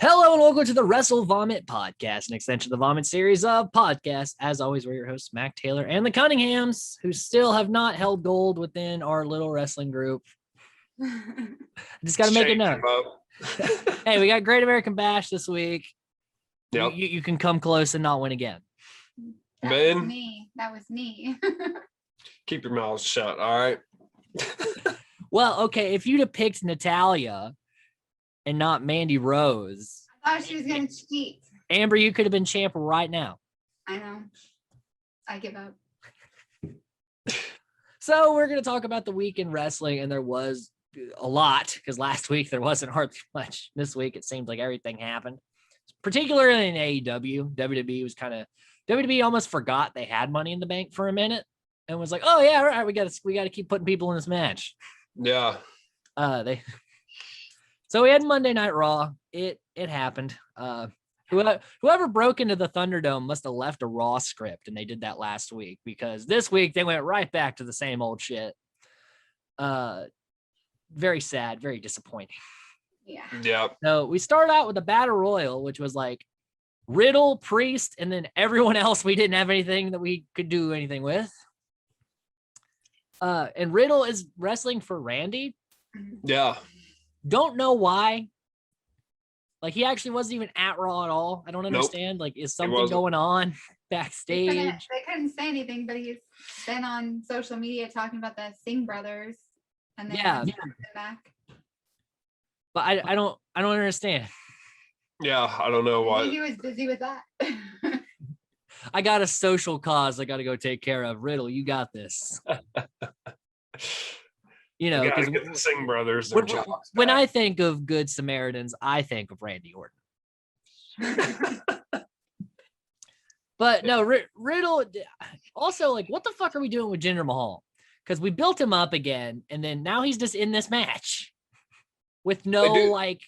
Hello and welcome to the Wrestle Vomit Podcast, an extension of the Vomit series of podcasts. As always, we're your hosts, Mac Taylor and the Cunninghams, who still have not held gold within our little wrestling group. Just got to make a note. Hey, we got Great American Bash this week. Yep. You can come close and not win again. That was me. Keep your mouth shut, all right? Well, okay, if you'd have picked Natalia and not Mandy Rose, I thought she was going to cheat. Amber, you could have been champ right now. I know. I give up. So we're going to talk about the week in wrestling, and there was a lot because last week there wasn't hardly much. This week it seems like everything happened, particularly in AEW. WWE almost forgot they had Money in the Bank for a minute and was like, "Oh yeah, all right, we got to keep putting people in this match." Yeah. So we had Monday Night Raw. It happened. Whoever broke into the Thunderdome must have left a Raw script, and they did that last week because this week they went right back to the same old shit. Very sad, very disappointing. Yeah. So we start out with a battle royal, which was like Riddle, Priest, and then everyone else we didn't have anything that we could do anything with. And Riddle is wrestling for Randy. Yeah. Don't know why. Like, he actually wasn't even at Raw at all. I don't understand. Like, is something going on backstage? They couldn't say anything, but he's been on social media talking about the Singh brothers. And then back. But I don't understand. Yeah, I don't know why. He was busy with that. I got a social cause I got to go take care of. Riddle, you got this. You know, because the Singh brothers. When I think of Good Samaritans, I think of Randy Orton. But no, Riddle. Also, like, what the fuck are we doing with Jinder Mahal? Because we built him up again, and then now he's just in this match with no like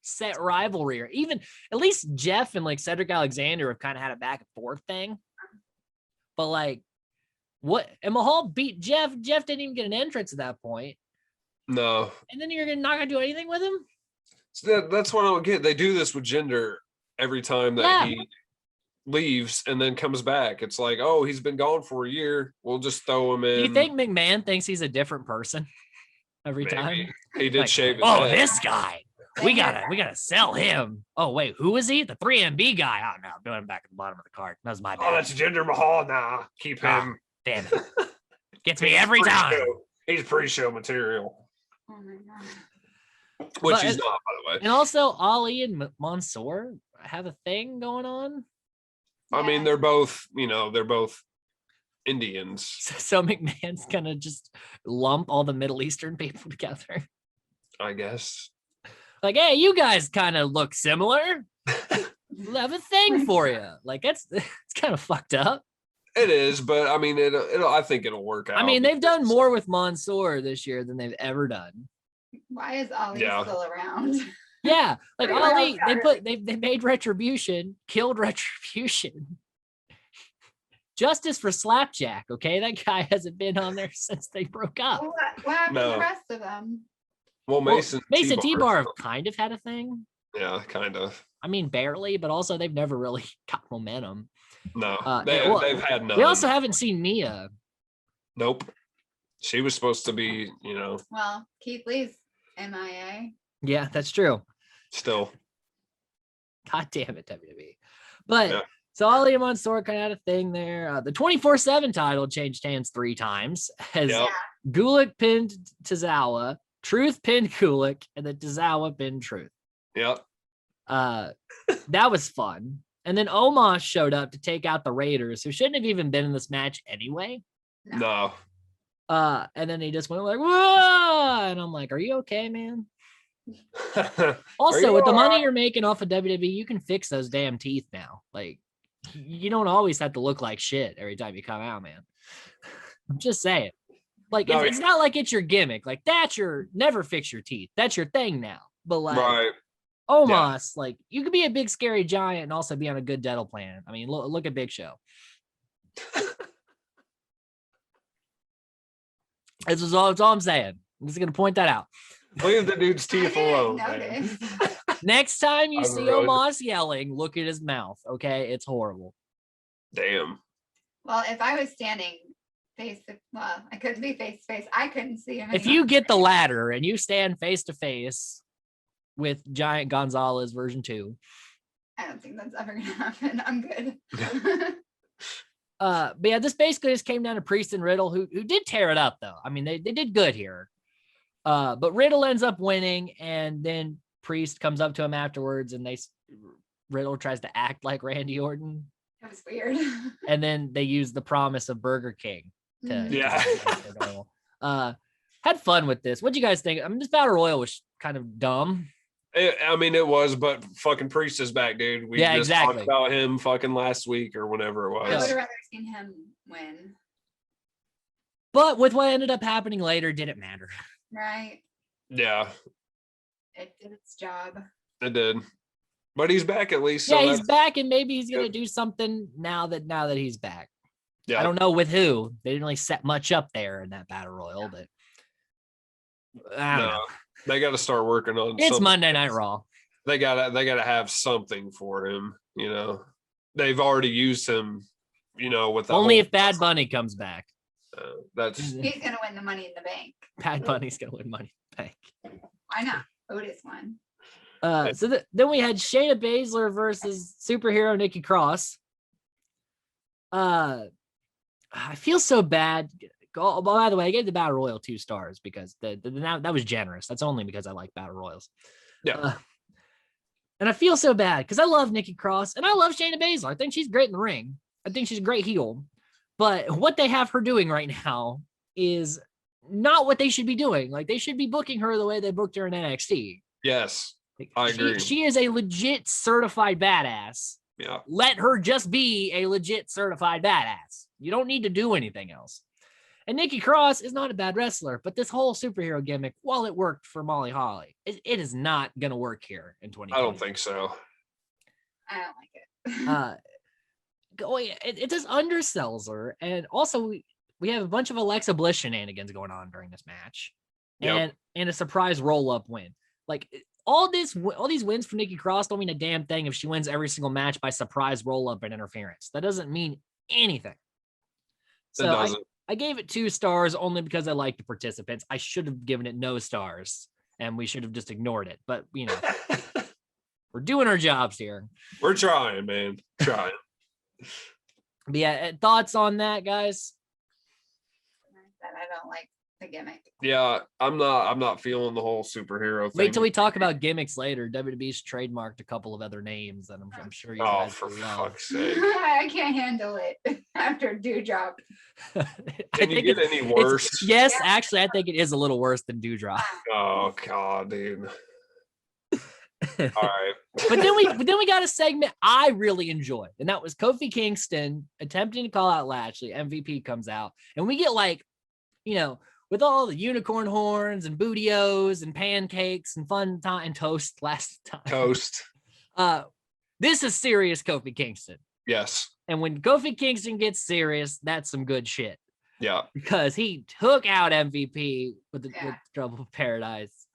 set rivalry, or even at least Jeff and like Cedric Alexander have kind of had a back and forth thing. But like, what? And Mahal beat Jeff. Jeff didn't even get an entrance at that point. No. And then you're not gonna do anything with him. So that's what I don't get. They do this with Jinder every time that he leaves and then comes back. It's like, oh, he's been gone for a year. We'll just throw him in. Do you think McMahon thinks he's a different person every time? He did like, shave his head. This guy. We gotta sell him. Oh wait, who is he? The 3MB guy. Oh no, I'm doing him back at the bottom of the card. That was my bad. Oh, that's Jinder Mahal now. Keep him. Damn it. Gets me every time. He's pre-show material. Oh my God. Which he's not, by the way. And also Ali and Mansoor have a thing going on. I mean, they're both Indians. So McMahon's gonna just lump all the Middle Eastern people together. I guess. Like, hey, you guys kind of look similar. We'll have a thing for you. Like, it's kind of fucked up. It is, but I mean, I think it'll work out. I mean, they've done more with Mansoor this year than they've ever done. Why is Ali still around? Yeah, like Ali, they made Retribution, killed Retribution. Justice for Slapjack, okay? That guy hasn't been on there since they broke up. Well, what happened to the rest of them? Well, Mason T-Bar have kind of had a thing. Yeah, kind of. I mean, barely, but also they've never really got momentum. No, they've had none. We also haven't seen Mia. Nope. She was supposed to be, Well, Keith Lee's MIA. Yeah, that's true. Still. God damn it, WWE. But so Ali and Mansoor kind of had a thing there. The 24/7 title changed hands 3 times as Gulick pinned Tozawa, Truth pinned Gulick, and then Tozawa pinned Truth. Yep. That was fun. And then Omos showed up to take out the Raiders, who shouldn't have even been in this match anyway. No. And then he just went like, whoa! And I'm like, are you okay, man? Also, with the money you're making off of WWE, you can fix those damn teeth now. Like, you don't always have to look like shit every time you come out, man. I'm just saying. Like, it's not like it's your gimmick. Like, never fix your teeth. That's your thing now. But like, Omos, like, you could be a big scary giant and also be on a good dental plan. I mean, look at Big Show. That's all I'm saying. I'm just gonna point that out. Leave the dude's teeth alone. Next time you I'm see really- Omos yelling, look at his mouth. Okay, it's horrible. Damn. Well, if I was standing I couldn't be face to face. I couldn't see him. If you get the ladder and you stand face to face with Giant Gonzalez version 2, I don't think that's ever gonna happen. I'm good. but yeah, this basically just came down to Priest and Riddle, who did tear it up though. I mean, they did good here. But Riddle ends up winning, and then Priest comes up to him afterwards, and Riddle tries to act like Randy Orton. It was weird. And then they use the promise of Burger King to Yeah. had fun with this. What'd you guys think? I mean, this battle royal was kind of dumb. It was, but fucking Priest is back, dude. We just talked about him fucking last week or whenever it was. I would have rather seen him win. But with what ended up happening later, didn't matter. Right. Yeah. It did its job. It did. But he's back at least. Yeah, he's back, and maybe he's gonna do something now that he's back. Yeah. I don't know with who. They didn't really set much up there in that battle royal, but I don't know. They got to start working on. It's something. Monday Night Raw. They gotta have something for him. You know, they've already used him. You know, with the Only if Bad Bunny comes back. That's He's gonna win the Money in the Bank. Bad Bunny's gonna win Money in the Bank. Why not? Otis won. Then we had Shayna Baszler versus superhero Nikki Cross. I feel so bad. By the way, I gave the Battle Royal 2 stars because that was generous. That's only because I like Battle Royals. yeah. And I feel so bad because I love Nikki Cross and I love Shayna Baszler. I think she's great in the ring. I think she's a great heel. But what they have her doing right now is not what they should be doing. Like, they should be booking her the way they booked her in NXT. Yes, I agree. She is a legit certified badass. Yeah. Let her just be a legit certified badass. You don't need to do anything else. And Nikki Cross is not a bad wrestler, but this whole superhero gimmick, while it worked for Molly Holly, it is not going to work here in 2020. I don't think so. I don't like it. It just undersells her. And also, we have a bunch of Alexa Bliss shenanigans going on during this match. Yep. And a surprise roll-up win. Like, all these wins for Nikki Cross don't mean a damn thing if she wins every single match by surprise roll-up and interference. That doesn't mean anything. So I gave it 2 stars only because I like the participants. I should have given it no stars, and we should have just ignored it. But, you know, we're doing our jobs here. We're trying, man. Trying. But yeah, thoughts on that, guys? That I don't like the gimmick. Yeah, I'm not feeling the whole superhero thing. Wait till we talk about gimmicks later. WWE's trademarked a couple of other names, and I'm sure you guys for will love. fuck's sake. I can't handle it after Dewdrop. Can you get any worse? Yes, actually, I think it is a little worse than Dewdrop. Oh god, dude. All right. But then we got a segment I really enjoyed, and that was Kofi Kingston attempting to call out Lashley. MVP comes out, and we get, like, you know, with all the unicorn horns and bootios and pancakes and fun time and toast last time. Toast. This is serious Kofi Kingston. Yes. And when Kofi Kingston gets serious, that's some good shit. Yeah. Because he took out MVP with Trouble of Paradise.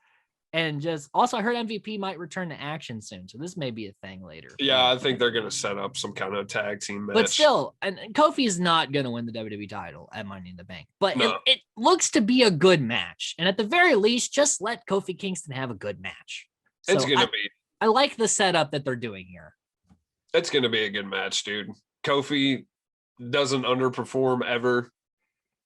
And just also, I heard MVP might return to action soon, so this may be a thing later. Yeah, I think they're gonna set up some kind of tag team match. But still, and Kofi is not gonna win the WWE title at Money in the Bank. But No. it looks to be a good match, and at the very least, just let Kofi Kingston have a good match. So It's gonna be. I like the setup that they're doing here. It's gonna be a good match, dude. Kofi doesn't underperform ever.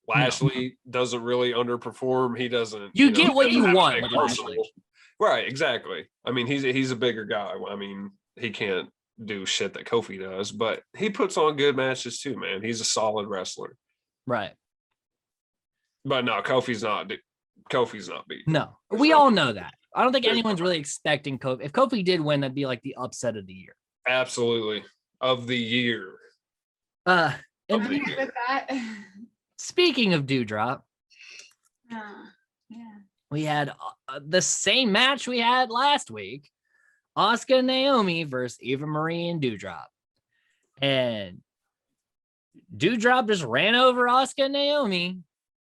Lashley doesn't really underperform. He doesn't. You get what you have a want big with Lashley. arsenal. Right, exactly. I mean, he's a bigger guy. I mean, he can't do shit that Kofi does, but he puts on good matches too, man. He's a solid wrestler. Right. But no, Kofi's not beaten. No, we all know that. I don't think anyone's really expecting Kofi. If Kofi did win, that'd be like the upset of the year. Absolutely. Of the year. And Of I'm the good year. with that. speaking of Dewdrop, Yeah. we had the same match we had last week. Asuka and Naomi versus Eva Marie and Dewdrop. And Dewdrop just ran over Asuka and Naomi,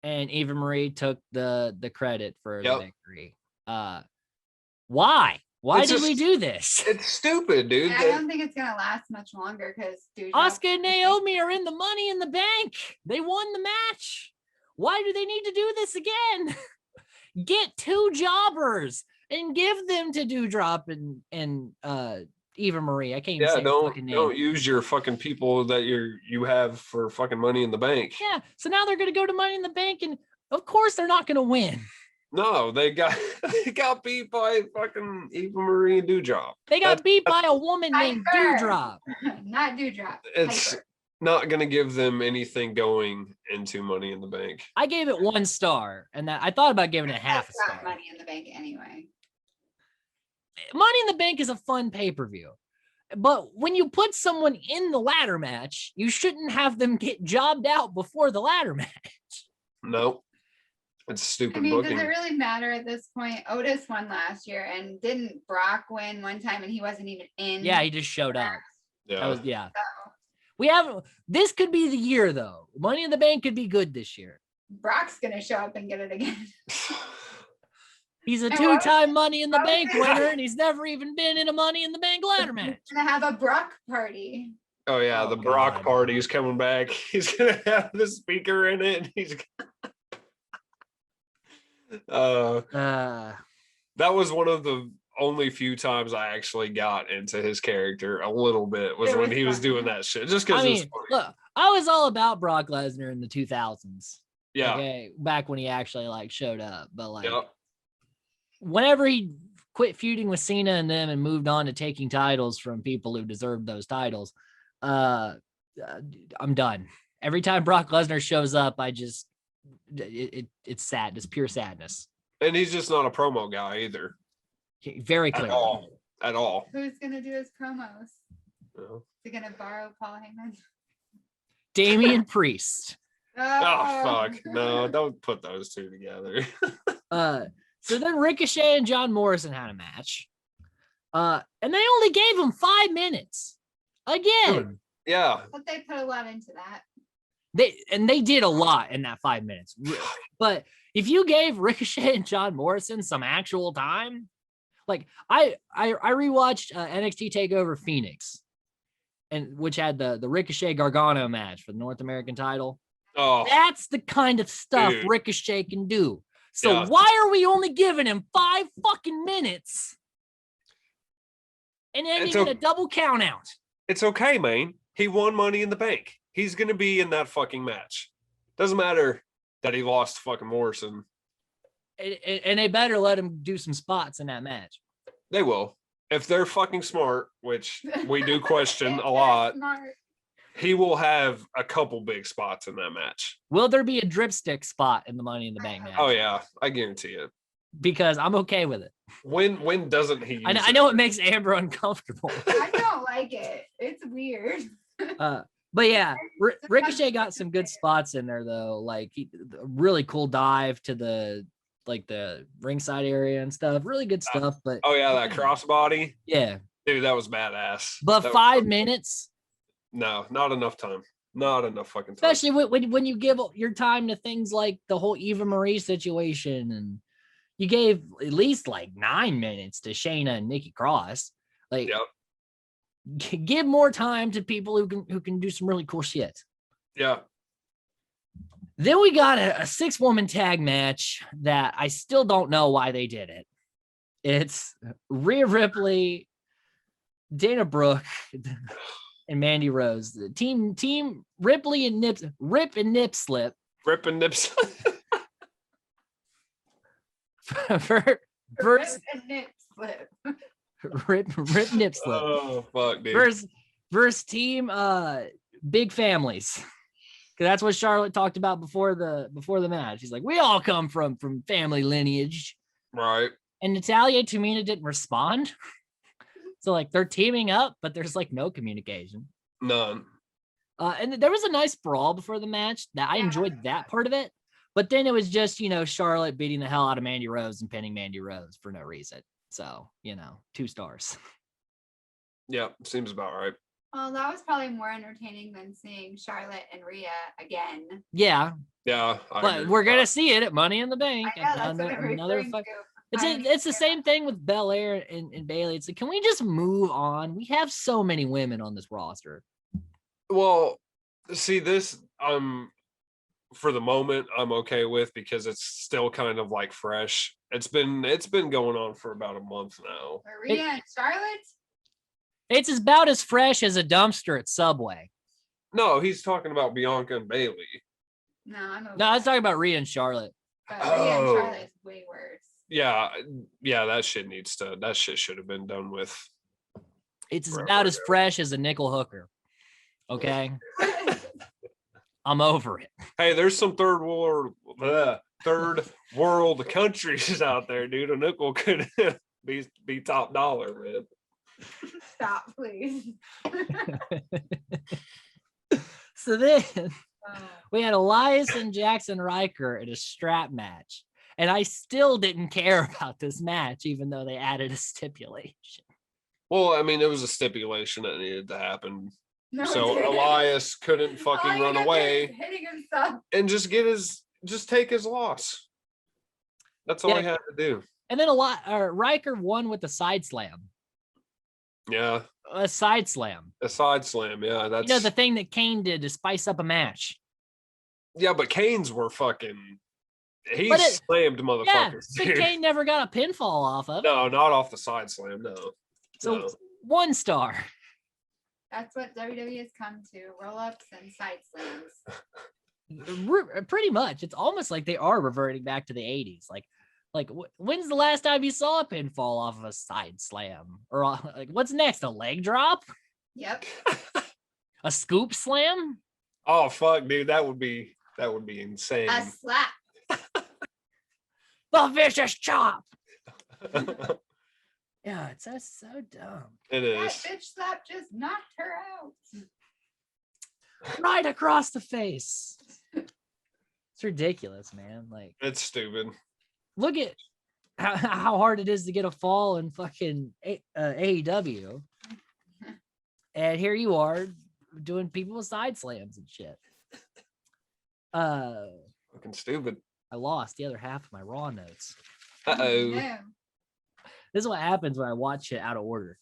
and Eva Marie took the credit for the victory. Why? Why did we do this? It's stupid, dude. I don't think it's gonna last much longer because Asuka and Naomi are in the Money in the Bank. They won the match. Why do they need to do this again? Get 2 jobbers and give them to Doudrop and Eva Marie. I can't even say the fucking name. Don't use your fucking people that you have for fucking Money in the Bank. Yeah. So now they're gonna go to Money in the Bank, and of course they're not gonna win. No, they got beat by fucking Eva Marie and Doudrop. They got beat by a woman named Doudrop. Not Doudrop. It's Piper. not gonna give them anything going into Money in the Bank. I gave it 1 star, and I thought about giving it half a That's star. not Money in the Bank anyway. Money in the Bank is a fun pay-per-view. But when you put someone in the ladder match, you shouldn't have them get jobbed out before the ladder match. No. It's stupid I mean, booking. does it really matter at this point? Otis won last year, and didn't Brock win one time and he wasn't even in? Yeah, he just showed up. Yeah. So, We haven't. This could be the year, though. Money in the Bank could be good this year. Brock's gonna show up and get it again. He's a And 2-time Money in the what was Bank it? winner, and he's never even been in a Money in the Bank ladder match. Gonna have a Brock party. Oh yeah, Oh, the Brock God. party's coming back. He's gonna have the speaker in it. He's that was one of the only few times I actually got into his character a little bit was It when was he was fun. doing that shit. Just because I it was mean, funny. look, I was all about Brock Lesnar in the 2000s. Yeah. Okay, back when he actually showed up, but Yep. whenever he quit feuding with Cena and them and moved on to taking titles from people who deserved those titles, I'm done. Every time Brock Lesnar shows up, it's sad. It's pure sadness. And he's just not a promo guy either. Very At clear. all. Who's gonna do his promos? No. Is he gonna borrow Paul Heyman? Damian Priest. Oh fuck. No, don't put those two together. So then Ricochet and John Morrison had a match. And they only gave him 5 minutes. Again. Yeah. But they put a lot into that. They did a lot in that 5 minutes. But if you gave Ricochet and John Morrison some actual time, like I rewatched NXT TakeOver Phoenix, and which had the Ricochet Gargano match for the North American title. Oh, That's the kind of stuff dude. Ricochet can do. So Yeah. why are we only giving him 5 fucking minutes and ending in a double count out? it's okay, man. He won Money in the Bank. He's gonna be in that fucking match. Doesn't matter that he lost to fucking Morrison. And they better let him do some spots in that match. They will. If they're fucking smart, which we do question If a they're lot, smart. he will have a couple big spots in that match. Will there be a dripstick spot in the Money in the Bank match? Oh yeah, I guarantee it. Because I'm okay with it. When doesn't he use I know it makes Amber uncomfortable. I don't like it. It's weird. But yeah, Ricochet got some good spots in there though. Like a really cool dive to the ringside area and stuff. Really good stuff. But Oh yeah, that crossbody. yeah, Dude, that was badass. but That was 5 minutes, No, not enough time. Not enough fucking time. especially when you give your time to things like the whole Eva Marie situation, and you gave at least 9 minutes to Shayna and Nikki Cross. Like, Yep. give more time to people who can do some really cool shit. Yeah. Then we got a 6-woman tag match that I still don't know why they did it. It's Rhea Ripley, Dana Brooke, and Mandy Rose. The team Ripley and Rip and Nip Slip Ripping nips. versus A nip slip. Rip Nip Slip Oh fuck, dude. versus team Big Families. Because that's what Charlotte talked about before the match. She's like, we all come from family lineage. Right. And Natalia and Tamina didn't respond. So they're teaming up, but there's no communication. None. And there was a nice brawl before the match that I enjoyed that part of it. But then it was just, Charlotte beating the hell out of Mandy Rose and pinning Mandy Rose for no reason. So, 2 stars. Yep, seems about right. Well, that was probably more entertaining than seeing Charlotte and Rhea again. Yeah, Yeah. but we're going to see it at Money in the Bank. I know, that's what I'm Another referring to. It's the same thing with Belair and Bailey. It's like, can we just move on? We have so many women on this roster. Well, see, this for the moment I'm okay with because it's still kind of like fresh. It's been going on for about a month now. Maria and Charlotte? It's about as fresh as a dumpster at Subway. No, he's talking about Bianca and Bailey. No, I'm over I was talking about Rhea and Charlotte. But Rhea and Charlotte is way worse. Yeah, that shit should have been done with. It's about as fresh as a nickel hooker. Okay? I'm over it. Hey, there's some third world countries out there, dude. A nickel could be top dollar, man. Stop, please. So then we had Elias and Jackson Riker in a strap match. And I still didn't care about this match, even though they added a stipulation. Well, I mean, it was a stipulation that needed to happen. No, So Elias couldn't fucking run away hitting himself and just take his loss. That's all he had to do. And then Riker won with the side slam. Yeah. A side slam. A side slam, yeah. That's the thing that Kane did to spice up a match. Yeah, but Kane's were fucking slammed motherfuckers. Yeah, but Kane never got a pinfall off of it. No, not off the side slam, no. So no. 1 star. That's what WWE has come to. Roll-ups and side slams. Pretty much. It's almost like they are reverting back to the 80s. Like when's the last time you saw a pinfall off of a side slam? Or like, what's next? A leg drop? Yep. A scoop slam? Oh fuck, dude, that would be insane. A slap. The vicious chop. Yeah, it's so dumb. It is. That bitch slap just knocked her out. Right across the face. It's ridiculous, man. Like, it's stupid. Look at how hard it is to get a fall in fucking AEW. And here you are doing people with side slams and shit. Fucking stupid. I lost the other half of my Raw notes. Uh-oh. No. This is what happens when I watch it out of order.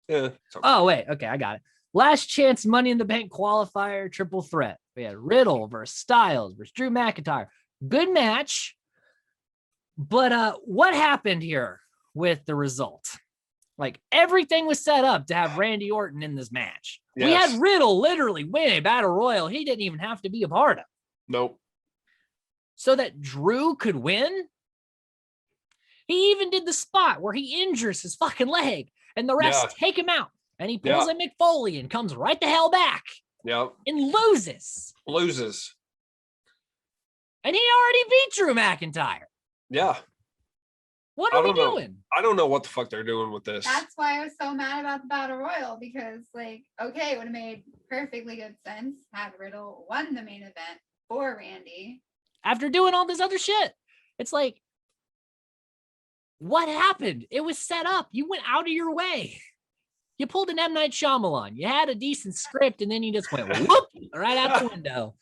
Yeah. Okay. Oh, wait. Okay, I got it. Last chance Money in the Bank qualifier triple threat. We had Riddle versus Styles versus Drew McIntyre. Good match. But what happened here with the result? Like, everything was set up to have Randy Orton in this match. Yes. We had Riddle literally win a battle royal he didn't even have to be a part of. Nope. So that Drew could win? He even did the spot where he injures his fucking leg and the refs take him out. And he pulls a Mick Foley and comes right the hell back. Yep. And loses. And he already beat Drew McIntyre. Yeah. What are we doing? I don't know what the fuck they're doing with this. That's why I was so mad about the Battle Royal, because, like, okay, it would have made perfectly good sense had Riddle won the main event for Randy. After doing all this other shit. It's like, what happened? It was set up. You went out of your way. You pulled an M. Night Shyamalan. You had a decent script, and then you just went whoop right out the window.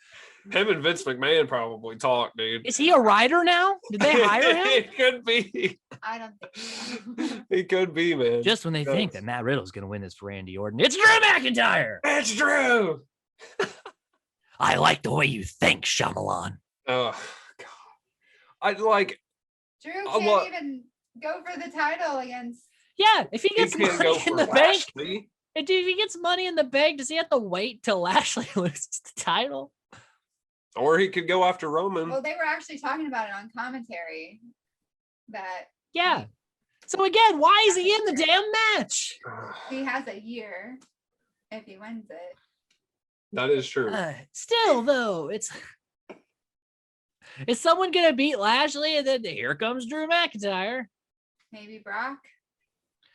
Him and Vince McMahon probably talk, dude. Is he a writer now? Did they hire him? It could be. I don't think so. It could be, man. Just when they think that Matt Riddle's going to win this for Randy Orton, it's Drew McIntyre. It's Drew. I like the way you think, Shyamalan. Oh, God. I like. Drew can't even go for the title against. Yeah, if he gets money in the bank. If he gets money in the bank, does he have to wait till Lashley loses the title? Or he could go after Roman. Well, they were actually talking about it on commentary. Yeah. So again, why is he in the damn match? He has a year if he wins it. That is true. Still, though, is someone gonna beat Lashley and then here comes Drew McIntyre? Maybe Brock.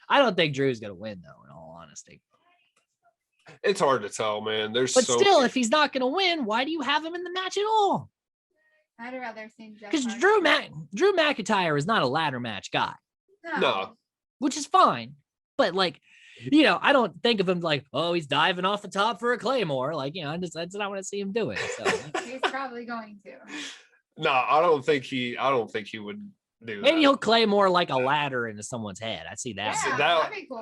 I don't think Drew's gonna win, though. In all honesty, it's hard to tell, man. But still, if he's not gonna win, why do you have him in the match at all? I'd rather see Jeff. Because Drew McIntyre is not a ladder match guy. No. Which is fine, but like, I don't think of him like, oh, he's diving off the top for a Claymore. Like, that's not what I see him doing. So he's probably going to. No, I don't think he would do Maybe that. he'll claymore like a ladder into someone's head. I see that. Yeah, that that'd be cool.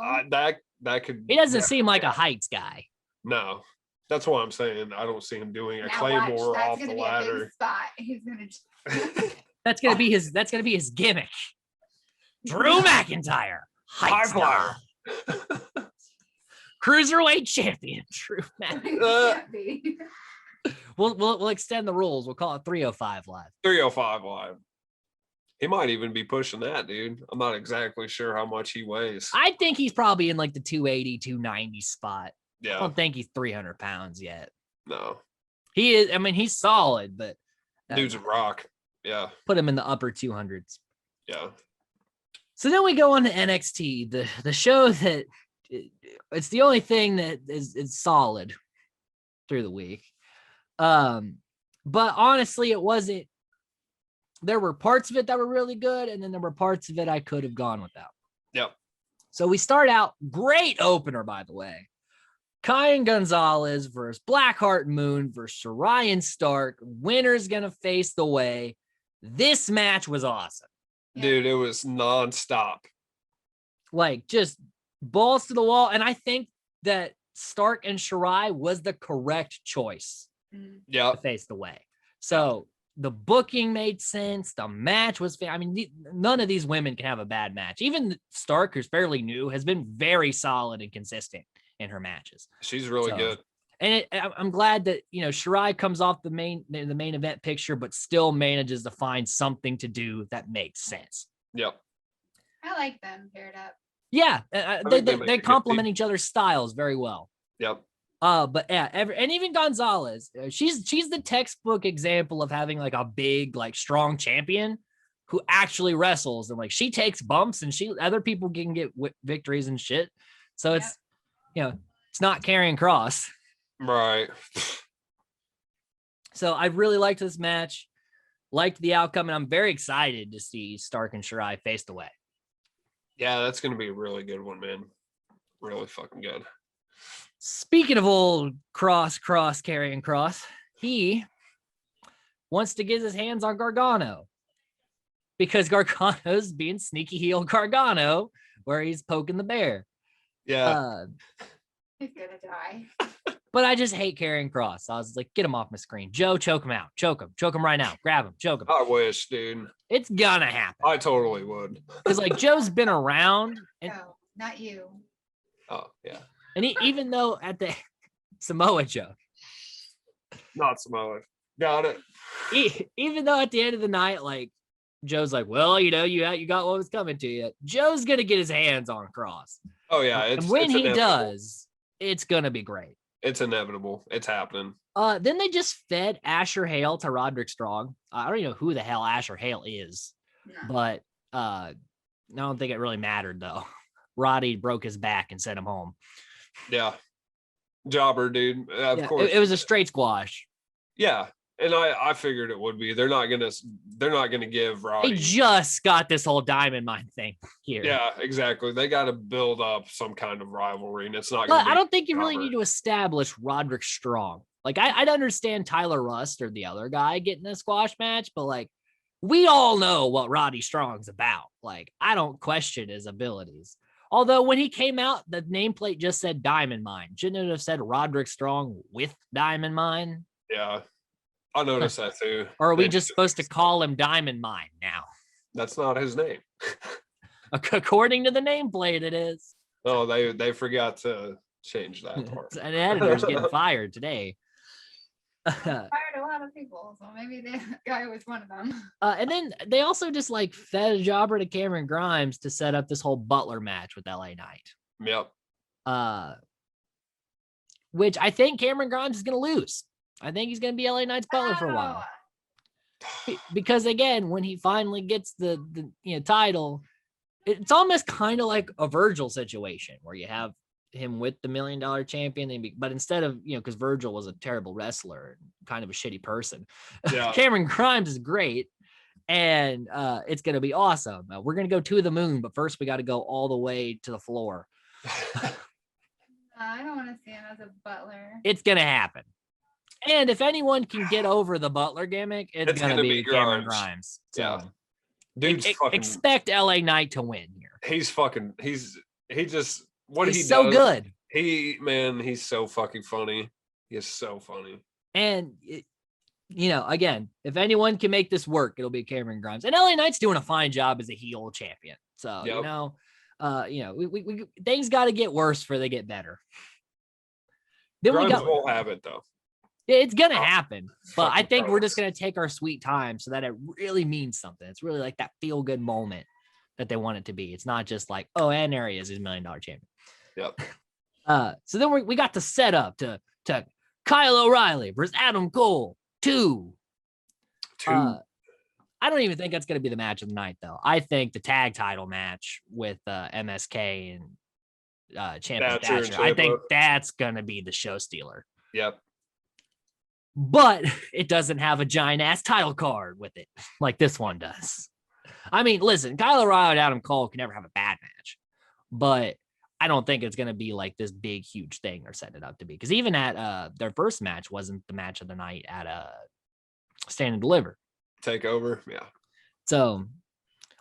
that could. He doesn't yeah, seem like a yeah. heights guy. No, that's what I'm saying. I don't see him doing a Now claymore watch, that's off gonna the be a big ladder. spot. He's gonna just That's gonna be his. That's gonna be his gimmick. Drew McIntyre, heights High guy. Cruiserweight champion, Drew McIntyre. can't be. We'll extend the rules. We'll call it 305 live. 305 live. He might even be pushing that, dude. I'm not exactly sure how much he weighs. I think he's probably in like the 280, 290 spot. I Yeah, don't think he's 300 pounds yet. no. He is. I mean, he's solid, but Dude's a rock. Yeah, put him in the upper 200s. yeah. So then we go on to NXT, the show that it's the only thing that is solid through the week. But honestly, it wasn't. There were parts of it that were really good, and then there were parts of it I could have gone without. Yep. So we start out, great opener, by the way. Kyan Gonzalez versus Blackheart Moon versus Ryan Stark. Winner's gonna face the way. This match was awesome. Dude, it was nonstop. Like just balls to the wall. And I think that Stark and Shirai was the correct choice to Yep. face the way. So the booking made sense. The match was, I mean, none of these women can have a bad match. Even Stark, who's fairly new, has been very solid and consistent in her matches. She's really So, good. And I'm glad that, Shirai comes off the main event picture, but still manages to find something to do that makes sense. Yep. I like them paired up. Yeah, think they make a they good complement team. each other's styles very well. Yep. But yeah, and even Gonzalez, she's the textbook example of having like a big, like strong champion who actually wrestles, and like she takes bumps and other people can get victories and shit. So it's, it's not carrying cross. Right. So I really liked this match, liked the outcome, and I'm very excited to see Stark and Shirai face the way. Yeah, that's going to be a really good one, man. Really fucking good. Speaking of old cross carrying cross, he wants to get his hands on Gargano because Gargano's being sneaky heel Gargano, where he's poking the bear. Yeah. He's gonna die. But I just hate carrying cross. I was like, get him off my screen. Joe, choke him out. Choke him right now. Grab him, choke him. I wish, dude. It's gonna happen. I totally would. Because like Joe's been around, and No, not you. Oh, yeah. even though at the Samoa Joe, Not Samoa. Got it. even though at the end of the night, like Joe's like, well, you got what was coming to you. Joe's gonna get his hands on cross. Oh, yeah. And when it's he inevitable. does, it's gonna be great. It's inevitable. It's happening. Then they just fed Asher Hale to Roderick Strong. I don't even know who the hell Asher Hale is, No. but I don't think it really mattered though. Roddy broke his back and sent him home. Yeah. Jobber, dude. Of Yeah, course. it was a straight squash. Yeah. And I figured it would be. They're not gonna give They Roddy. just got this whole Diamond Mine thing here. Yeah, exactly. They got to build up some kind of rivalry, and it's not. But Gonna I be don't think you really Jobber. need to establish Roderick Strong. Like I'd understand Tyler Rust or the other guy getting a squash match, but like we all know what Roddy Strong's about. Like I don't question his abilities. Although when he came out, the nameplate just said Diamond Mine. Shouldn't it have said Roderick Strong with Diamond Mine? Yeah, I noticed that too. Or are we They- just supposed to call him Diamond Mine now? That's not his name. According to the nameplate, it is. Oh, they forgot to change that part. An editor's getting fired today. Fired a lot of people, so maybe that guy was one of them. And then they also just like fed a jobber to Cameron Grimes to set up this whole Butler match with LA Knight. Yep. Which I think Cameron Grimes is going to lose. I think he's going to be LA Knight's Butler for a while. Because again, when he finally gets the title, it's almost kind of like a Virgil situation where you have him with the $1 million champion, but instead of, because Virgil was a terrible wrestler and kind of a shitty person, Yeah. Cameron Grimes is great. And it's going to be awesome. We're going to go to the moon, but first we got to go all the way to the floor. I don't want to see him as a butler. It's going to happen. And if anyone can get over the Butler gimmick, it's going to be Cameron Grimes. So Yeah. Dude's fucking. Expect LA Knight to win here. He's fucking. He just what He's he so does. good. He's so fucking funny. He is so funny. And again, if anyone can make this work, it'll be Cameron Grimes. And LA Knight's doing a fine job as a heel champion. So we things got to get worse before they get better. Then Grimes will have it though. It's gonna happen, but I think promise. we're just gonna take our sweet time so that it really means something. It's really like that feel good moment that they want it to be. It's not just like, oh, and there he is, he's $1 million champion. Yep. So then we got the setup to Kyle O'Reilly versus Adam Cole 2. I don't even think that's gonna be the match of the night though. I think the tag title match with MSK and Champion Thatcher. I think that's gonna be the show stealer. Yep. But it doesn't have a giant ass title card with it like this one does. I mean, listen, Kyle O'Reilly and Adam Cole can never have a bad match, but I don't think it's going to be like this big, huge thing they're setting it up to be. Because even at their first match wasn't the match of the night at Stand and Deliver. Takeover, yeah. So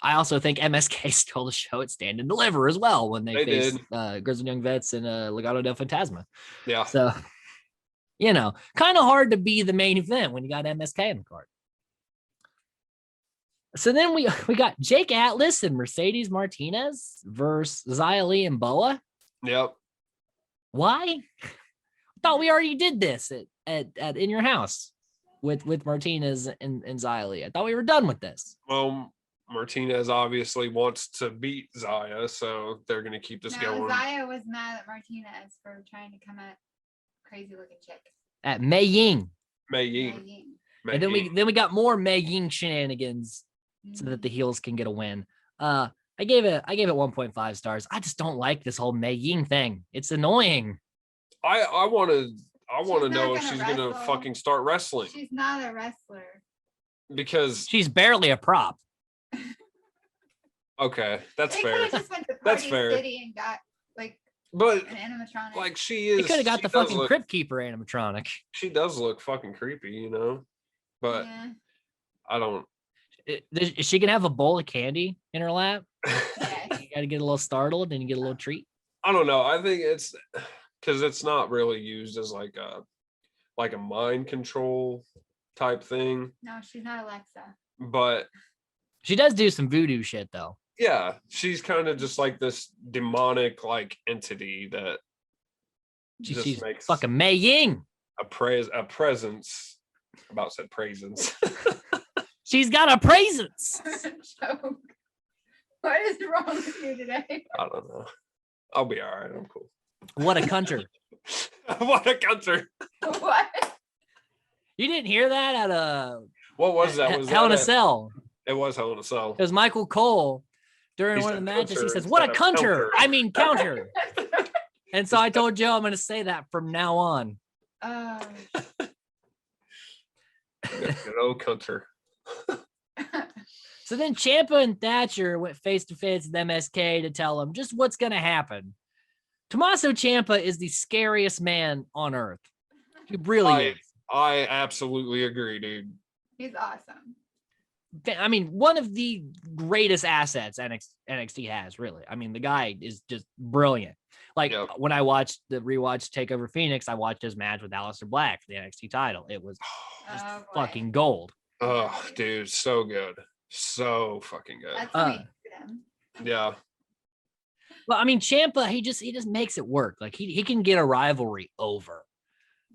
I also think MSK stole the show at Stand and Deliver as well when they faced Grizzled Young Vets and Legado del Fantasma. Yeah. So, kind of hard to be the main event when you got MSK in the card. So then we got Jake Atlas and Mercedes Martinez versus Xia Li and Boa. Yep. Why? I thought we already did this at in your house with Martinez and Xia Li. I thought we were done with this. Well, Martinez obviously wants to beat Xia, so they're going to keep this going. Xia was mad at Martinez for trying to come at crazy looking chick. At Mei Ying. And then we got more Mei Ying shenanigans so that the heels can get a win. I gave it 1.5 stars. I just don't like this whole Mei Ying thing. It's annoying. I want to know if she's going to fucking start wrestling. She's not a wrestler. Because she's barely a prop. Okay, that's fair. Just went to that's Party fair. City and got but an animatronic. Like she is. You could have got the fucking Crypt Keeper animatronic. She does look fucking creepy, But yeah. I don't. Is she gonna have a bowl of candy in her lap? Yes. You gotta get a little startled and you get a little treat. I don't know. I think it's because it's not really used as like a mind control type thing. No, she's not Alexa. But she does do some voodoo shit though. Yeah, she's kind of just like this demonic like entity that she's makes fucking Mei Ying a presence. About said presence. She's got a presence. Joke. What is wrong with you today? I don't know. I'll be all right. I'm cool. What a country. What a country. What? You didn't hear that at what was that? Was Hell in that a Cell? It was Hell in a Cell. It was Michael Cole during one of the matches. He says, "What a counter!" I mean counter. And so I told Joe I'm going to say that from now on. Good old counter. So then Ciampa and Thatcher went face to face with MSK to tell him just what's going to happen. Tommaso Ciampa is the scariest man on earth. He really is. I absolutely agree, dude. He's awesome. I mean, one of the greatest assets NXT has, really. I mean, the guy is just brilliant. Like when I watched the rewatch Takeover Phoenix, I watched his match with Aleister Black for the NXT title. It was just fucking gold. Oh, dude, so good. So fucking good. That's yeah. Well, I mean, Ciampa, he just makes it work. Like he can get a rivalry over.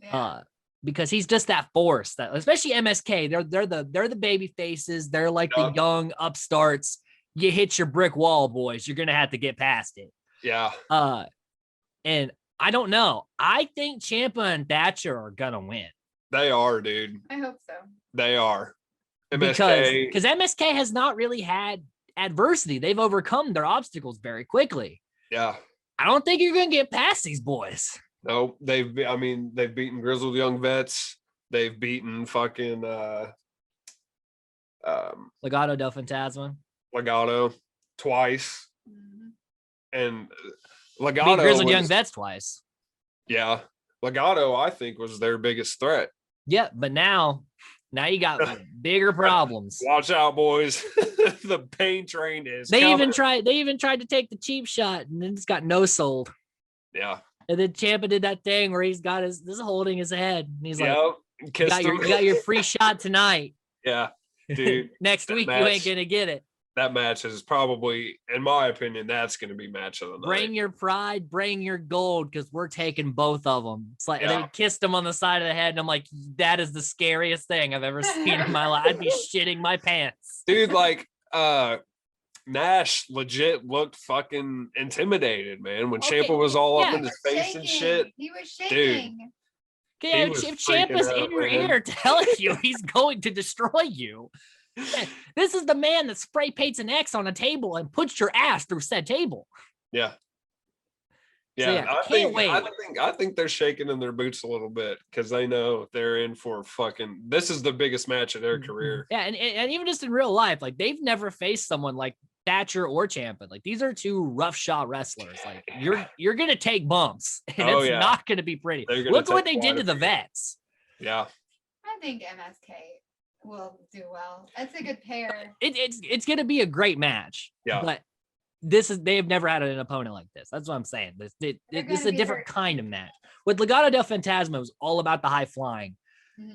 Yeah. Because he's just that force that, especially MSK, they're the baby faces. They're like the young upstarts. You hit your brick wall, boys. You're gonna have to get past it. Yeah. And I don't know. I think Ciampa and Thatcher are gonna win. They are, dude. I hope so. They are. MSK. Because MSK has not really had adversity. They've overcome their obstacles very quickly. Yeah. I don't think you're gonna get past these boys. No, they've beaten Grizzled Young Vets. They've beaten fucking Legado del Fantasma. Legado twice. Mm-hmm. And Beat Legado Grizzled Young Vets twice. Yeah. Legado, I think, was their biggest threat. Yeah, but now you got bigger problems. Watch out, boys. the pain train is. They coming. even tried to take the cheap shot, and then it's got no sold. Yeah. And then Ciampa did that thing where he's got this holding his head, and he's like, Yep. you got your free shot tonight. Yeah, dude. Next week you ain't gonna get it. That match is probably, in my opinion, that's gonna be match of the night. Bring your pride, bring your gold, because we're taking both of them. It's like, and they kissed him on the side of the head, and I'm like, that is the scariest thing I've ever seen in my life. I'd be shitting my pants. Dude, like, Nash legit looked fucking intimidated, man, when Ciampa was all up in his face and shit. He was shaking. Dude. Okay, if Ciampa's in your ear telling you he's going to destroy you, this is the man that spray paints an X on a table and puts your ass through said table. Yeah. Yeah, I think they're shaking in their boots a little bit because they know they're in for fucking. This is the biggest match of their career. Yeah, and even just in real life, like they've never faced someone like Thatcher or Ciampa. Like these are two rough shot wrestlers. Like you're gonna take bumps, and it's not gonna be pretty. Look at what they did to the vets. Yeah, I think MSK will do well. That's a good pair. It's gonna be a great match. Yeah, but they've never had an opponent like this. That's what I'm saying. This is a different kind of match. With Legado del Fantasma, it was all about the high flying.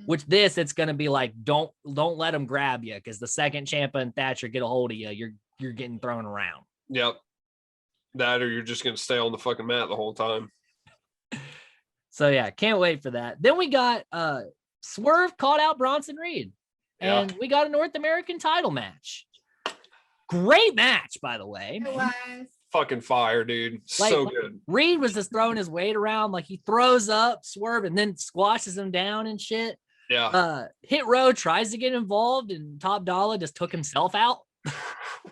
Which it's gonna be like don't let them grab you, because the second Ciampa and Thatcher get a hold of you, you're getting thrown around. Yep. That or you're just gonna stay on the fucking mat the whole time. So yeah, can't wait for that. Then we got Swerve called out Bronson Reed, and we got a North American title match. Great match, by the way. It was fucking fire, dude. So good. Reed was just throwing his weight around, like he throws up Swerve and then squashes him down and shit. Yeah. Hit Row tries to get involved, and Top Dollar just took himself out.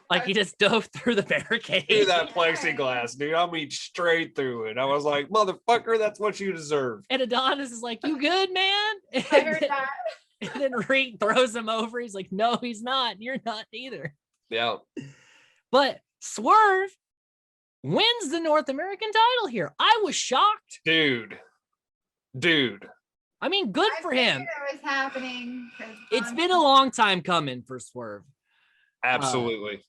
Like he just dove through the barricade. Through that plexiglass, dude. I mean, straight through it. I was like, motherfucker, that's what you deserve. And Adonis is like, you good, man? I heard that. And then Reed throws him over. He's like, no, he's not. You're not either. Yeah. But Swerve wins the North American title here. I was shocked. Dude. I mean, good for him. It was happening. It's been a long time coming for Swerve. Absolutely.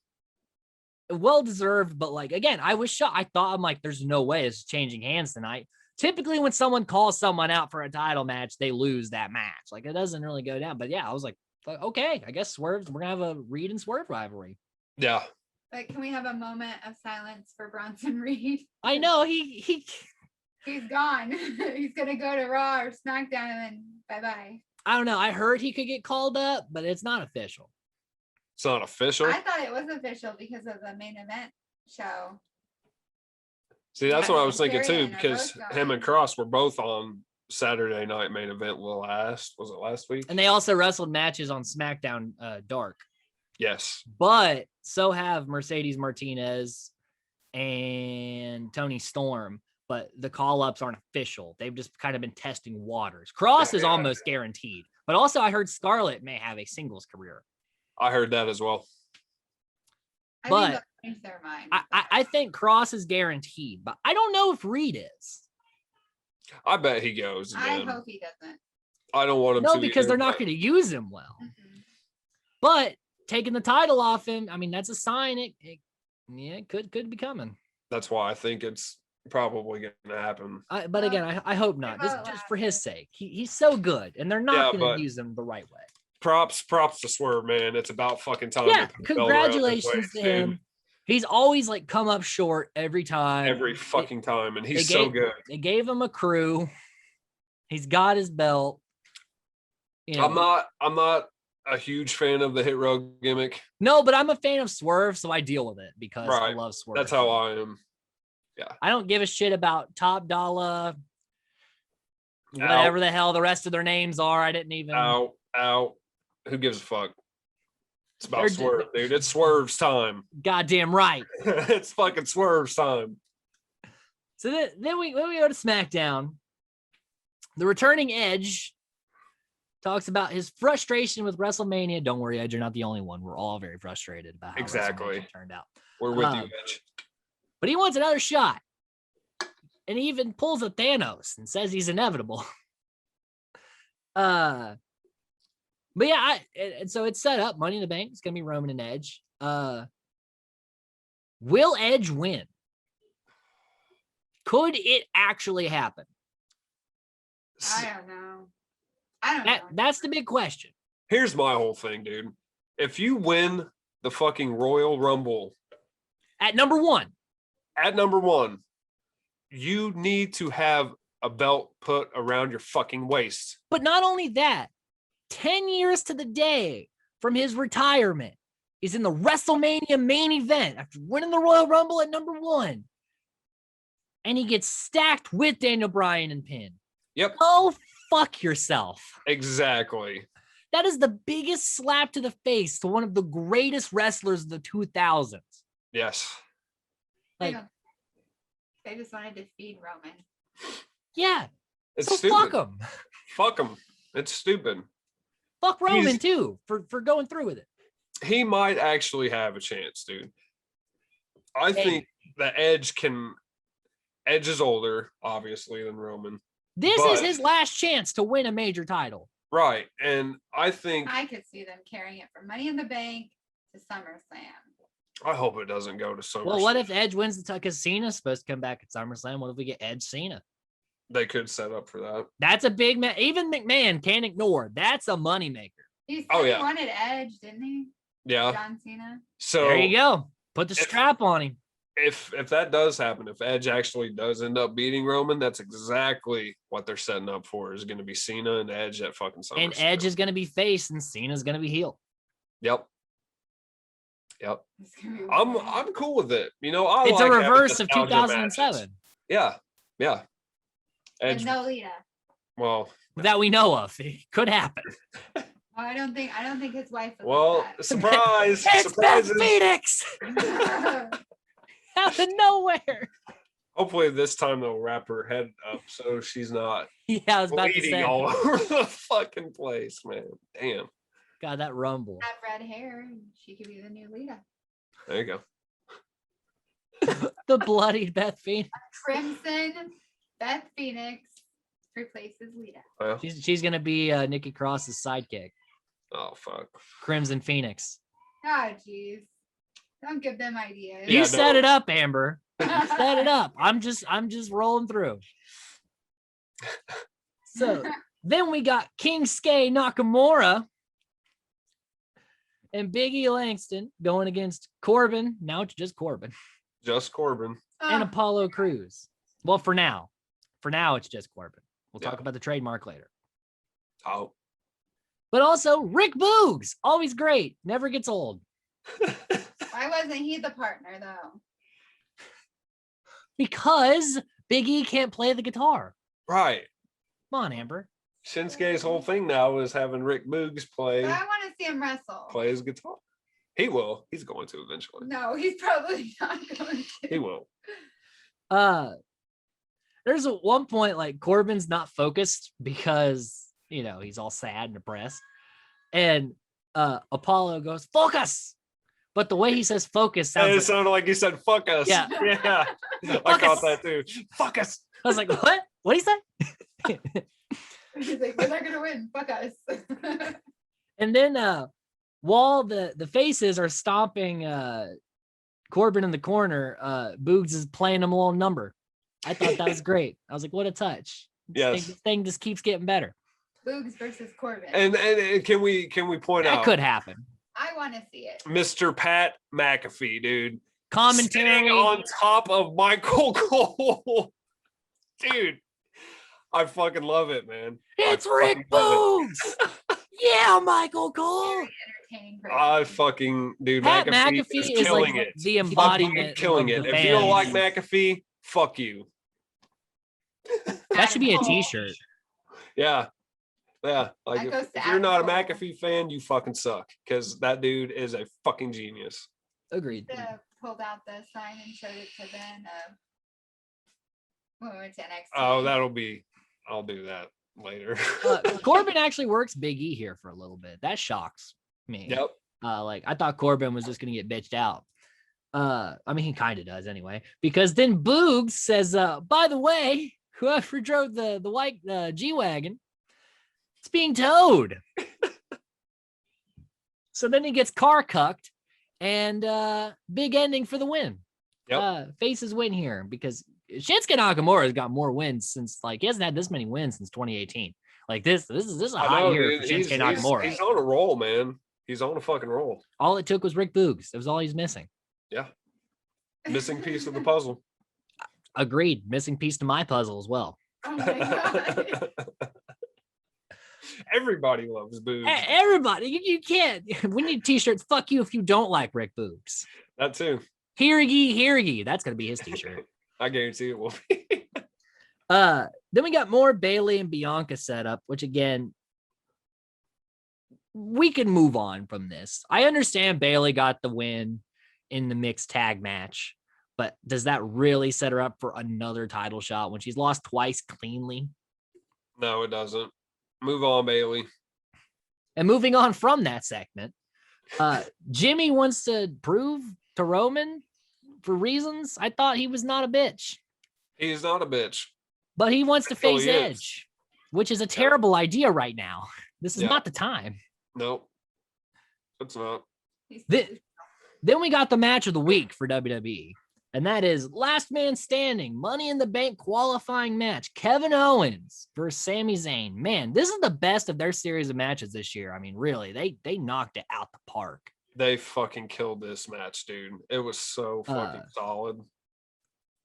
Well deserved, but like, again, I was shocked. I thought, I'm like, there's no way it's changing hands tonight. Typically, when someone calls someone out for a title match, they lose that match. Like, it doesn't really go down. But yeah, I was like, okay, I guess Swerve, we're going to have a Reed and Swerve rivalry. Yeah. But can we have a moment of silence for Bronson Reed? I know he's gone. He's gonna go to Raw or SmackDown and then bye-bye. I don't know. I heard he could get called up, but it's not official. It's not official? I thought it was official because of the main event show. See, that's what I was thinking too, because him and Cross were both on Saturday night main event was it last week? And they also wrestled matches on Smackdown Dark. Yes. But so have Mercedes Martinez and Tony Storm, but the call-ups aren't official. They've just kind of been testing waters. Cross is almost guaranteed. But also I heard Scarlett may have a singles career. I heard that as well. I but think they'll change their mind. I think Cross is guaranteed, but I don't know if Reed is. I bet he goes. I hope he doesn't. I don't want him to. No, because they're not going to use him well. Mm-hmm. But taking the title off him, I mean, that's a sign. It could be coming. That's why I think it's probably going to happen. But again, I hope not. Just for his sake. He's so good, and they're not going to use him the right way. Props to Swerve, man. It's about fucking time. Yeah, congratulations to him. Dude. He's always like come up short every time. Every fucking time, and he's so good. They gave him a crew. He's got his belt. You know. I'm not a huge fan of the Hit Row gimmick. No, but I'm a fan of Swerve, so I deal with it because I love Swerve. That's how I am. Yeah. I don't give a shit about Top Dollar, whatever the hell the rest of their names are. I didn't even. Out. Who gives a fuck? It's about Swerve, dude. It's Swerve's time. Goddamn right. It's fucking Swerve's time. So then we go to SmackDown. The returning Edge talks about his frustration with WrestleMania. Don't worry, Edge, you're not the only one. We're all very frustrated about how WrestleMania turned out. We're with you, Edge. But he wants another shot. And he even pulls a Thanos and says he's inevitable. But yeah, and so it's set up. Money in the Bank is going to be Roman and Edge. Will Edge win? Could it actually happen? I don't know. I don't know. That's the big question. Here's my whole thing, dude. If you win the fucking Royal Rumble At number one, you need to have a belt put around your fucking waist. but not only that, 10 years to the day from his retirement, he's in the WrestleMania main event after winning the Royal Rumble at number one. And he gets stacked with Daniel Bryan and Pin. Yep. Go fuck yourself. Exactly. That is the biggest slap to the face to one of the greatest wrestlers of the 2000s. Yes. Like, they just wanted to feed Roman. yeah. It's so stupid. fuck him. Fuck him. It's stupid. Fuck Roman too for going through with it. He might actually have a chance, dude. I think that Edge is older, obviously, than Roman. This is his last chance to win a major title. Right. And I think I could see them carrying it from Money in the Bank to SummerSlam. I hope it doesn't go to SummerSlam. Well, what if Edge wins the title? Because Cena's supposed to come back at SummerSlam. What if we get Edge Cena? They could set up for that. That's a big man. Even McMahon can't ignore. That's a moneymaker. He said he wanted Edge, didn't he? Yeah. John Cena. So there you go. Put the strap on him. If that does happen, if Edge actually does end up beating Roman, that's exactly what they're setting up for. Is going to be Cena and Edge at fucking SummerSlam. And Edge is going to be face, and Cena's going to be heel. Yep. I'm cool with it. You know, it's like a reverse of nostalgia 2007. matches. Yeah. Edge. And no Lita. Well, that we know of, it could happen. I don't think his wife. Well, surprise! It's surprises. Beth Phoenix. Out of nowhere. Hopefully this time they'll wrap her head up so she's not I was about to bleeding say all over the fucking place, man. Damn. God, that Rumble. Have red hair, and she could be the new Lita. There you go. The bloodied Beth Phoenix. Crimson Beth Phoenix replaces Lita. Well, She's gonna be Nikki Cross's sidekick. oh fuck. Crimson Phoenix. Oh jeez. Don't give them ideas. You set it up, Amber. You set it up. I'm just rolling through. So then we got Shinsuke Nakamura and Big E Langston going against Corbin. Now it's just Corbin. Just Corbin. And Apollo Crews. Well, for now. For now, it's just Corbin. We'll talk about the trademark later. Oh. But also Rick Boogs. Always great. Never gets old. Why wasn't he the partner though? Because Big E can't play the guitar. Right. Come on, Amber. Shinsuke's whole thing now is having Rick Boogs But I want to see him wrestle. play his guitar. He will. He's going to eventually. No, he's probably not going to. He will. There's one point like Corbin's not focused because he's all sad and depressed, and Apollo goes focus, but the way he says focus sounds it sounded like he said fuck us. Yeah. I caught that too. Fuck us. I was like, what do you say? He's like, we're not gonna win. Fuck us. And then while the faces are stomping Corbin in the corner, Boogs is playing him a little number. I thought that was great. I was like, what a touch. This thing just keeps getting better. Boogs versus Corbin. And can we point out that could happen. I want to see it. Mr. Pat McAfee, dude. Commentary Sitting on top of Michael Cole. Dude. I fucking love it, man. It's Rick Boogs. Yeah, Michael Cole. I fucking dude. Pat McAfee is killing like it. the embodiment. Killing it. If you don't like McAfee, fuck you. That should be a t-shirt. Yeah. Like if you're not a McAfee fan, you fucking suck. Because that dude is a fucking genius. Agreed. Pulled out the sign and showed it to Ben when we went to NXT. Oh, I'll do that later. Corbin actually works Big E here for a little bit. That shocks me. Yep. I thought Corbin was just gonna get bitched out. I mean, he kind of does anyway, because then Boogs says, by the way, whoever drove the white G-Wagon, it's being towed. So then he gets car cucked And big ending for the win. Yep. Faces win here because Shinsuke Nakamura has got more wins since he hasn't had this many wins since 2018. Like this is a hot year for Shinsuke Nakamura. He's on a roll, man. He's on a fucking roll. All it took was Rick Boogs. That was all he's missing. Yeah. Missing piece of the puzzle. Agreed. Missing piece to my puzzle as well. Oh my god. Everybody loves Boogs. Everybody, you can't. We need t-shirts. Fuck you if you don't like Rick Boogs. That too. Hear ye. That's gonna be his t-shirt. I guarantee it will be. Then we got more Bayley and Bianca setup, which again, we can move on from this. I understand Bayley got the win in the mixed tag match, but does that really set her up for another title shot when she's lost twice cleanly? No, it doesn't. Move on, Bayley. And moving on from that segment, Jimmy wants to prove to Roman for reasons. I thought he was not a bitch. He's not a bitch. But he wants to face he is. Edge, which is a terrible idea right now. This is not the time. Nope. It's not. Then we got the match of the week for WWE. And that is last man standing, Money in the Bank qualifying match. Kevin Owens versus Sami Zayn. Man, this is the best of their series of matches this year. I mean, really, they knocked it out the park. They fucking killed this match, dude. It was so fucking solid.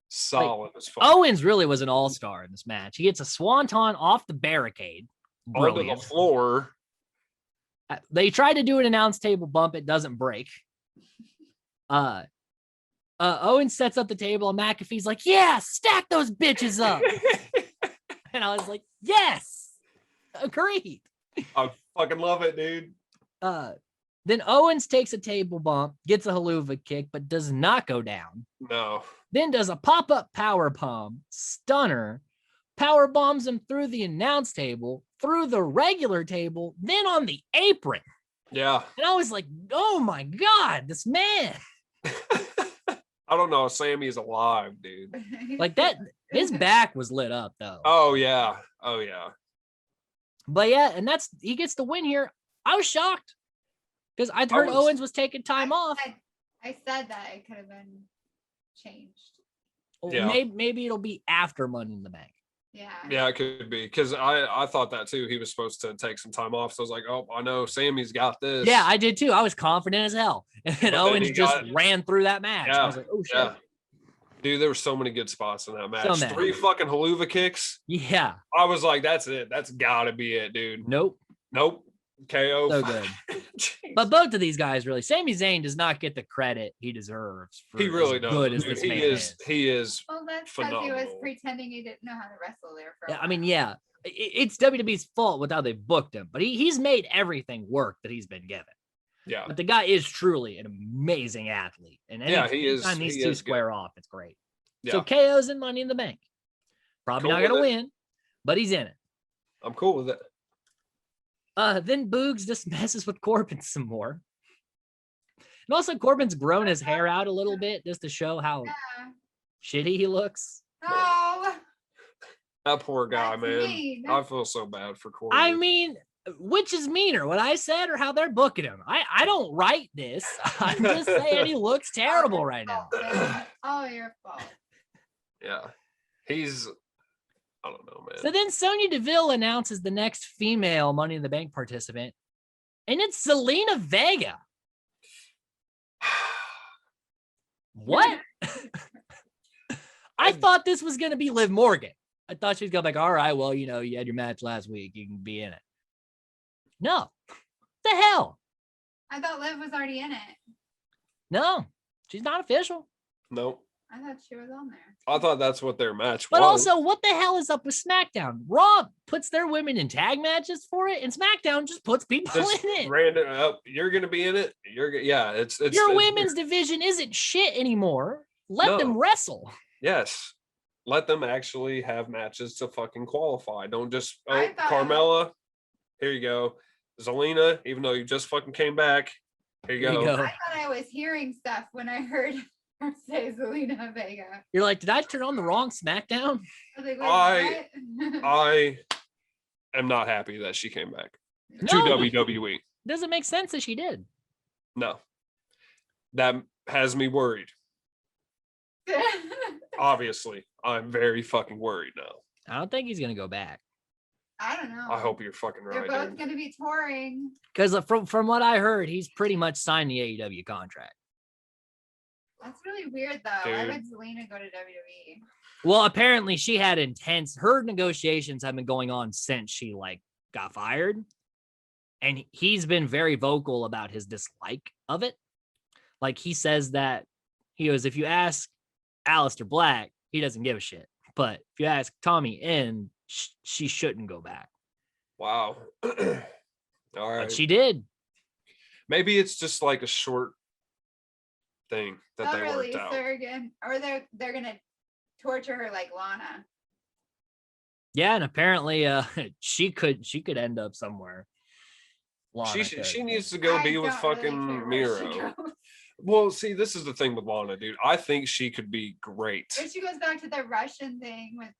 Solid as fuck. Owens really was an all-star in this match. He gets a swanton off the barricade. Onto the floor. They tried to do an announce table bump. It doesn't break. Owens sets up the table and McAfee's like, yeah, stack those bitches up. And I was like, yes, agreed. I fucking love it, dude. Then Owens takes a table bump, gets a haluva kick, but does not go down. No. Then does a pop-up power bomb, stunner, power bombs him through the announce table, through the regular table, then on the apron. Yeah. And I was like, oh my God, this man. I don't know. Sammy's alive, dude. Like that, his back was lit up though. Oh yeah. Oh yeah. But yeah, and he gets the win here. I was shocked because I'd heard Owens was taking time off. I said that it could have been changed. Yeah. Maybe it'll be after Money in the Bank. Yeah. Yeah, it could be because I thought that too. He was supposed to take some time off, so I was like, oh, I know Sammy's got this. Yeah, I did too. I was confident as hell, and then Owens just ran through that match. Yeah, I was like, oh shit. Yeah. Dude, there were so many good spots in that match. So 3 fucking haluva kicks. Yeah. I was like, that's it. That's gotta be it, dude. Nope. KO. So good. But both of these guys really, Sami Zayn does not get the credit he deserves. He really does. Good as this man is. He is. Well, that's because he was pretending he didn't know how to wrestle there for a while. I mean, yeah, it's WWE's fault with how they booked him, but he's made everything work that he's been given. Yeah. But the guy is truly an amazing athlete. And he is. Anytime these two square off, it's great. Yeah. So KO's in Money in the Bank. Probably not going to win, but he's in it. I'm cool with it. Then Boogs just messes with Corbin some more. And also Corbin's grown his hair out a little bit just to show how shitty he looks. Oh, that poor guy, man. Mean. I feel so bad for Corbin. I mean, which is meaner, what I said or how they're booking him? I don't write this. I'm just saying he looks terrible right now. Oh, your fault. Yeah. I don't know, man. So then Sonya Deville announces the next female Money in the Bank participant, and it's Zelina Vega. What? I thought this was going to be Liv Morgan. I thought she was going to be like, all right, well, you had your match last week. You can be in it. No. What the hell? I thought Liv was already in it. No, she's not official. Nope. I thought she was on there. I thought that's what their match was. But also, what the hell is up with SmackDown? Raw puts their women in tag matches for it, and SmackDown just puts people in it. Random, you're going to be in it. It's your women's division isn't shit anymore. Let them wrestle. Yes. Let them actually have matches to fucking qualify. Don't just, Carmella, here you go. Zelina, even though you just fucking came back, here you go. I thought I was hearing stuff when I heard her say Zelina Vega. You're like, did I turn on the wrong SmackDown? I am not happy that she came back to WWE. Doesn't make sense that she did. No. That has me worried. Obviously, I'm very fucking worried now. I don't think he's gonna go back. I don't know. I hope you're fucking They're right, both dude. going to be touring. Because from what I heard, he's pretty much signed the AEW contract. That's really weird, though. Why Dude. would Zelina go to WWE? Well, apparently she had her negotiations have been going on since she got fired. And he's been very vocal about his dislike of it. Like he says that he goes, if you ask Aleister Black, he doesn't give a shit. But if you ask Tommy End, she shouldn't go back. Wow. All right. But she did. Maybe it's just like a short thing that They'll they worked release out. her again, or they're gonna torture her like Lana. Yeah, and apparently she could end up somewhere. Lana She could. needs to go be with don't fucking really care where she Miro. goes. Well, see, this is the thing with Lana, dude. I think she could be great, If she goes back to the Russian thing with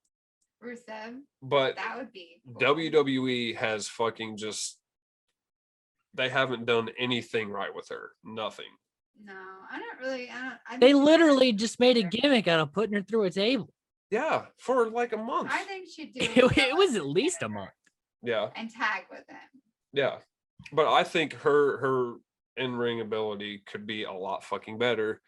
Rusev, but that would be cool. WWE has fucking they haven't done anything right with her. Nothing. No, I don't really. I They think literally just made a gimmick out of putting her through a table. Yeah, for like a month. I think she'd do. It was at least a month. Yeah, And tag with him. yeah. But I think her in-ring ability could be a lot fucking better.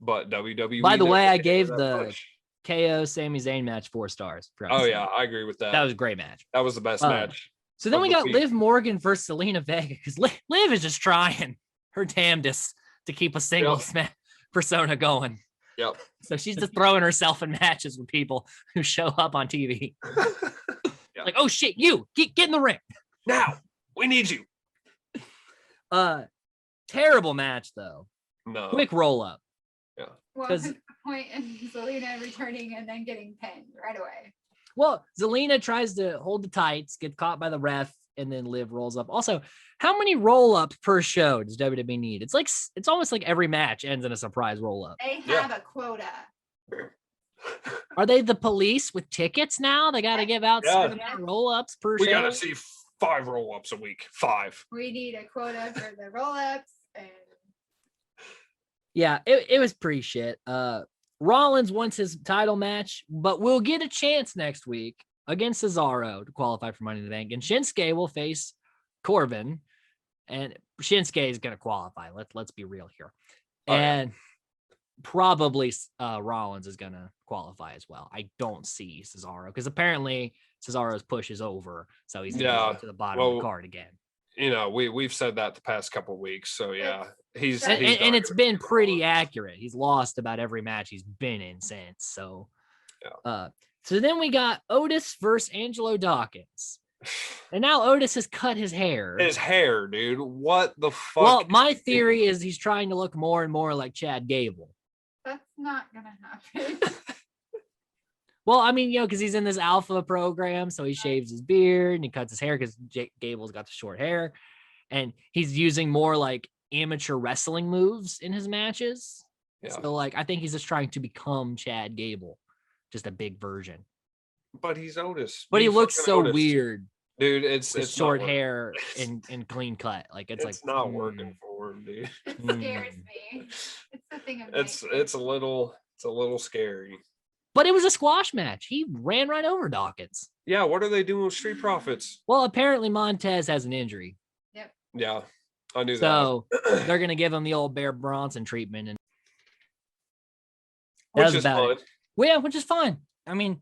But WWE. By the way, I doesn't gave that the much. KO Sami Zayn match 4 stars. Oh yeah, I agree with that. That was a great match. That was the best match. So then of we the got week. Liv Morgan versus Selena Vega because Liv is just trying her damnedest to keep a single persona going. Yep. So she's just throwing herself in matches with people who show up on TV. Yeah. Like, oh shit, you get in the ring. Now we need you. Terrible match though. No. Quick roll up. Well, 'Cause- the point in Zelina returning and then getting pinned right away. Well, Zelina tries to hold the tights, gets caught by the ref, and then Liv rolls up. Also, how many roll-ups per show does WWE need? It's almost like every match ends in a surprise roll-up. They Yeah. have a quota. Are they the police with tickets now? They got to give out Yeah. certain amount of roll-ups per We show. gotta see 5 roll-ups a week. 5. We need a quota for the roll-ups and Yeah, it was pretty shit. Rollins wants his title match, but we'll get a chance next week against Cesaro to qualify for Money in the Bank. And Shinsuke will face Corbin, and Shinsuke is going to qualify. Let's be real here. Oh, yeah. And probably Rollins is going to qualify as well. I don't see Cesaro because apparently Cesaro's push is over, so he's going to go to the bottom of the card again. You know, we've said that the past couple weeks. So yeah, he's And not And it's gonna been be pretty Rollins. accurate. He's lost about every match he's been in since. So, Yeah. So then we got Otis versus Angelo Dawkins, and now Otis has cut his hair. His hair, dude. What the fuck? Well, my theory is he's trying to look more and more like Chad Gable. that's not gonna happen. Well, I mean, because he's in this alpha program, so he shaves his beard and he cuts his hair because Gable's got the short hair, and he's using more like amateur wrestling moves in his matches. Yeah. So, I think he's just trying to become Chad Gable, just a big version. But he's Otis. But he He's looks fucking so Otis. weird Dude. It's with not short working. hair and clean cut. It's not working for him, dude. It scares me. It's the thing of It's nightmares. a little scary. But it was a squash match. He ran right over Dawkins. Yeah, what are they doing with Street Profits? Well, apparently Montez has an injury, Yeah, I knew so that. they're gonna give him the old Bear Bronson treatment, and Which was is about fun. it. Well, yeah, which is fine. I mean,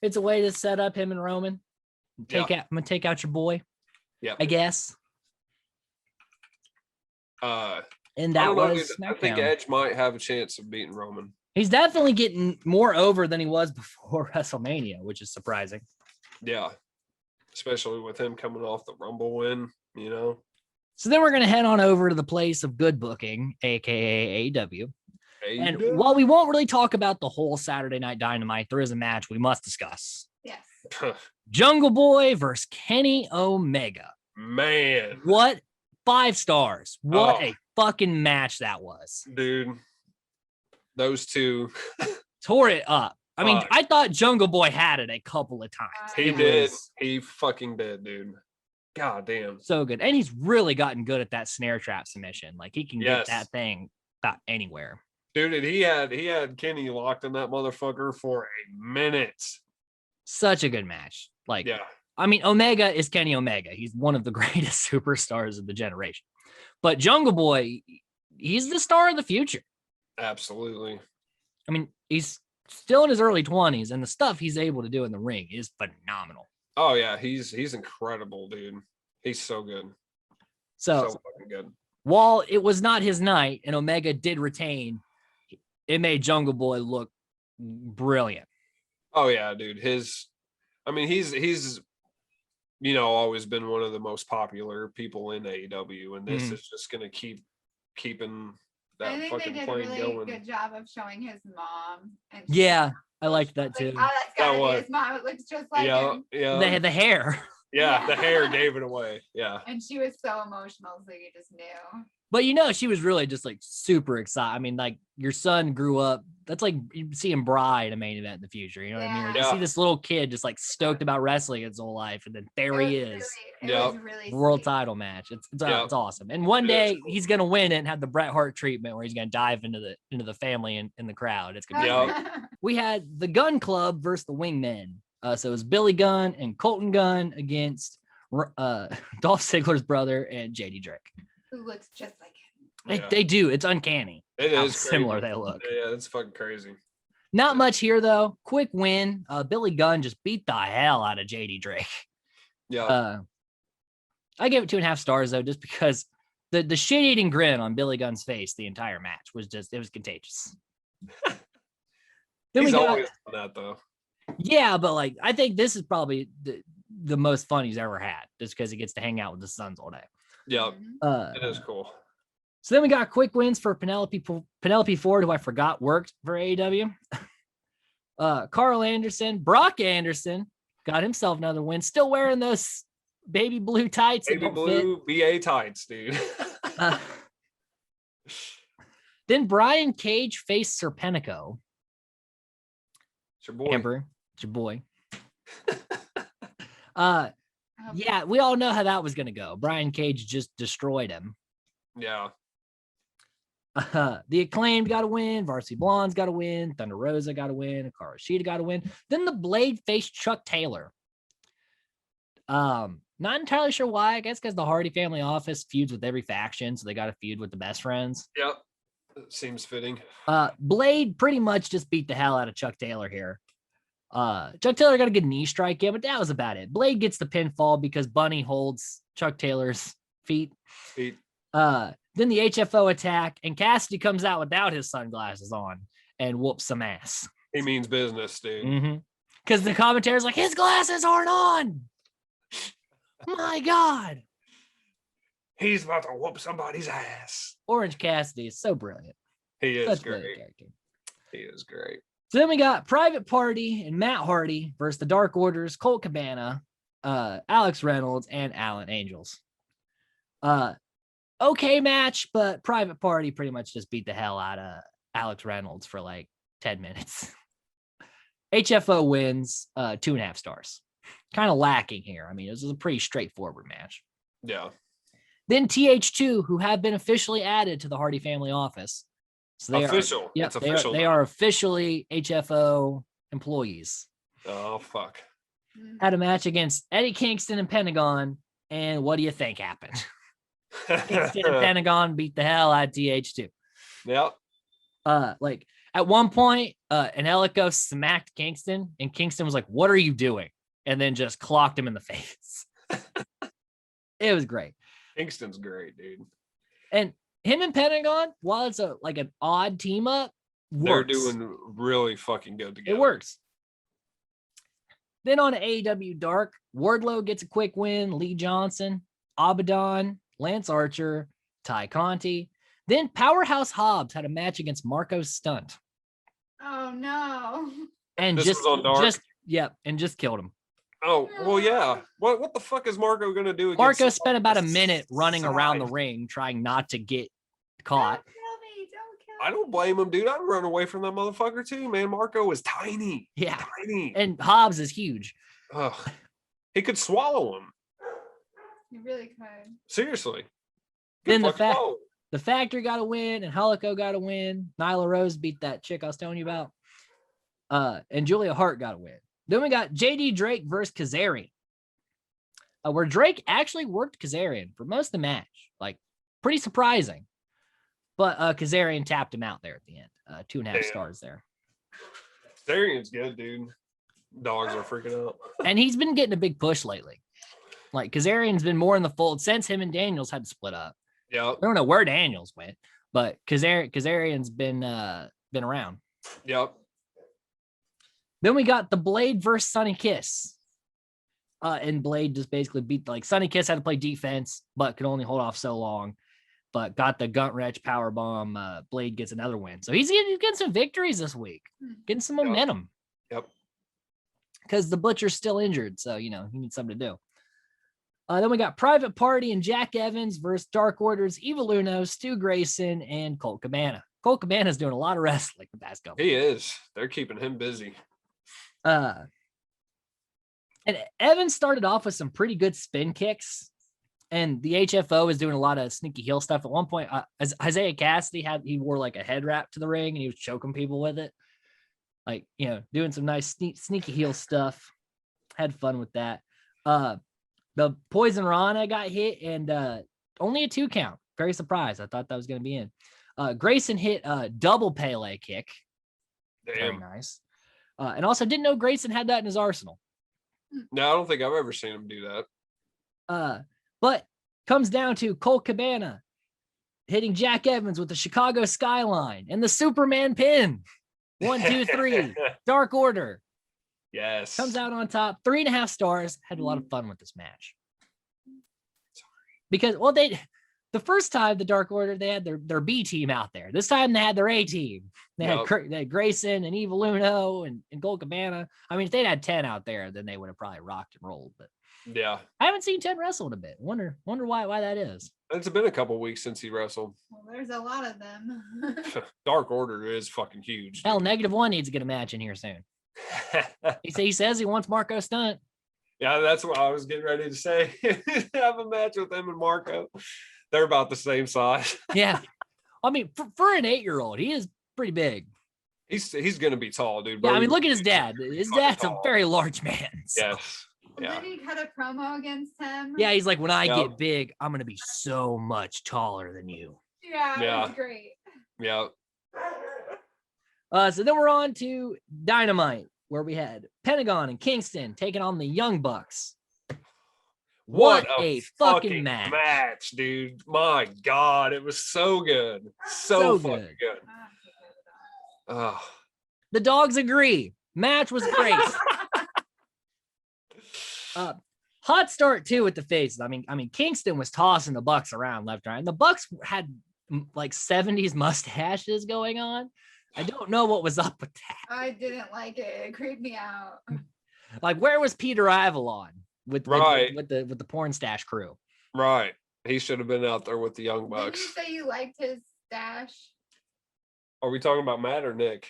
it's a way to set up him and Roman. I'm gonna take out your boy. Yeah. I guess. And I that don't know, was dude. I think SmackDown. Edge might have a chance of beating Roman. He's definitely getting more over than he was before WrestleMania, which is surprising. Yeah, especially with him coming off the Rumble win. You know. So then we're gonna head on over to the place of good booking, aka AEW. And while we won't really talk about the whole Saturday Night Dynamite, there is a match we must discuss. Yes. Jungle Boy versus Kenny Omega. Man, What 5 stars? What Oh. a fucking match that was. dude, those two. Tore it up. I mean, Fuck. I thought Jungle Boy had it a couple of times. He It did. was He fucking did, dude. God damn. so good. And he's really gotten good at that snare trap submission. Like he can Yes. get that thing about anywhere. Dude, and he had Kenny locked in that motherfucker for a minute. Such a good match. Like, Yeah. I mean, Omega is Kenny Omega. He's one of the greatest superstars of the generation. But Jungle Boy, he's the star of the future. Absolutely. I mean, he's still in his early 20s, and the stuff he's able to do in the ring is phenomenal. Oh yeah, he's incredible, dude. He's so good. So fucking good. While it was not his night and Omega did retain, it made Jungle Boy look brilliant. Oh yeah, dude. He's always been one of the most popular people in AEW, and this is just gonna keeping that I think fucking they did plane a really going. good job of showing his mom. And Yeah, I liked that too. Like, oh, that's gotta be his mom. It looks just like him. Yeah. They had the hair. Yeah, the hair gave it away. Yeah. And she was so emotional, so you just knew. But she was really just like super excited. I mean, like your son grew up. That's like you seeing Bride a main event in the future. You know what I mean? Like, you see this little kid just like stoked about wrestling his whole life, and then there he is. It was really world sweet. title match. It's awesome. And one day he's gonna win it and have the Bret Hart treatment where he's gonna dive into the family and in the crowd. It's gonna be great. We had the Gun Club versus the Wingmen. So it was Billy Gunn and Colton Gunn against Dolph Ziggler's brother and JD Drake. Who looks just like him. They do. It's uncanny. It is similar they look. Yeah, it's fucking crazy. Not much here though. Quick win. Billy Gunn just beat the hell out of JD Drake. Yeah. I gave it 2.5 stars though, just because the shit-eating grin on Billy Gunn's face the entire match was contagious. He's always done that though. Yeah, but like I think this is probably the most fun he's ever had, just because he gets to hang out with the Suns all day. Yeah, it is cool. So then we got quick wins for Penelope Ford, who I forgot worked for AEW. Carl Anderson, Brock Anderson got himself another win, still wearing those baby blue tights. Baby blue BA tights, dude. Then Brian Cage faced Serpentico. It's your boy. Amber, it's your boy. Yeah, we all know how that was going to go. Brian Cage just destroyed him. Yeah. The Acclaimed got a win. Varsity Blondes got a win. Thunder Rosa got a win. Hikaru Shida got a win. Then the Blade faced Chuck Taylor. Not entirely sure why. I guess because the Hardy family office feuds with every faction, so they got a feud with the best friends. Yep. It seems fitting. Blade pretty much just beat the hell out of Chuck Taylor here. Chuck Taylor got a good knee strike, yeah, but that was about it. Blade gets the pinfall because Bunny holds Chuck Taylor's feet. Then the HFO attack, and Cassidy comes out without his sunglasses on and whoops some ass. He means business, dude. Because the commentator's like, his glasses aren't on. My God. He's about to whoop somebody's ass. Orange Cassidy is so brilliant. He is Such great. character. He is great. So then we got Private Party and Matt Hardy versus the Dark Orders, Colt Cabana, Alex Reynolds, and Alan Angels. Okay match, but Private Party pretty much just beat the hell out of Alex Reynolds for like 10 minutes. HFO wins 2.5 stars. Kind of lacking here. I mean, this is a pretty straightforward match. Yeah. Then TH2, who have been officially added to the Hardy family office. So they official. It's official. They are officially HFO employees. Oh, fuck. Had a match against Eddie Kingston and Pentagon. And what do you think happened? Kingston and Pentagon beat the hell out of TH2. Yep. Like at one point, Angelico smacked Kingston, and Kingston was like, "What are you doing?" And then just clocked him in the face. It was great. Kingston's great, dude. And him and Pentagon, while it's an odd team up, they're doing really fucking good together. It works. Then on AEW Dark, Wardlow gets a quick win. Lee Johnson, Abaddon, Lance Archer, Ty Conti. Then Powerhouse Hobbs had a match against Marco Stunt. Oh no. And this was on Dark? Just killed him. Oh, well, yeah. What the fuck is Marco going to do? Marco spent about a minute running around the ring trying not to get caught. Don't kill me. I don't blame him, dude. I'd run away from that motherfucker too, man. Marco is tiny. Yeah. Tiny. And Hobbs is huge. He could swallow him. You really could. Seriously. Then Good the fact blow. The Factory got a win, and Helico got a win. Nyla Rose beat that chick I was telling you about. And Julia Hart got a win. Then we got JD Drake versus Kazarian. Where Drake actually worked Kazarian for most of the match. Like, pretty surprising. But Kazarian tapped him out there at the end. 2.5 stars there. Kazarian's good, dude. Dogs are freaking out. And he's been getting a big push lately. Like, Kazarian's been more in the fold since him and Daniels had to split up. Yep. I don't know where Daniels went, but Kazarian's been around. Yep. Then we got the Blade versus Sonny Kiss. And Blade just basically beat, like, Sonny Kiss had to play defense, but could only hold off so long. But got the Gunt Wrench power bomb. Blade gets another win. So he's getting some victories this week. Getting some momentum. Yep. Because the Butcher's still injured. So, he needs something to do. Then we got Private Party and Jack Evans versus Dark Order's Evil Uno, Stu Grayson, and Colt Cabana. Colt Cabana's doing a lot of wrestling the past couple. He is. They're keeping him busy. And Evans started off with some pretty good spin kicks. And the HFO is doing a lot of sneaky heel stuff. At one point, as Isaiah Cassidy he wore like a head wrap to the ring and he was choking people with it. Like, doing some nice sneaky heel stuff. Had fun with that. The Poison Rana got hit and only a 2 count. Very surprised. I thought that was going to be in. Grayson hit a double Pele kick. Damn. Very nice. And also didn't know Grayson had that in his arsenal. No, I don't think I've ever seen him do that. But comes down to Colt Cabana hitting Jack Evans with the Chicago Skyline and the Superman pin. 1, 2, 3. Dark Order. Yes. Comes out on top. 3.5 stars. Had a lot of fun with this match. Because, the first time the Dark Order, they had their B team out there. This time they had their A team. They had Grayson and Evil Uno and Colt Cabana. I mean, if they'd had 10 out there, then they would have probably rocked and rolled. But yeah, I haven't seen 10 wrestle in a bit. Wonder why that is. It's been a couple weeks since he wrestled. Well, there's a lot of them. Dark Order is fucking huge. Hell, -1 needs to get a match in here soon. He says he wants Marco Stunt. Yeah, that's what I was getting ready to say. Have a match with him and Marco. They're about the same size. Yeah. I mean, for an 8-year-old, he is pretty big. He's going to be tall, dude. Yeah, I mean, look at his dad. His dad's a very large man. So. Yes. Yeah. Did he cut a promo against him? Yeah, he's like, when I get big, I'm going to be so much taller than you. Yeah, that's great. Yeah. So then we're on to Dynamite, where we had Pentagon and Kingston taking on the Young Bucks. What a fucking match, dude. My God, it was so good. So fucking good. Oh. The dogs agree. Match was great. Hot start too with the faces. I mean, Kingston was tossing the Bucks around left and right. And the Bucks had like 70s mustaches going on. I don't know what was up with that. I didn't like it. It creeped me out. Like, where was Peter Avalon with the porn stash crew? Right. He should have been out there with the Young Bucks. Did you say you liked his stash? Are we talking about Matt or Nick?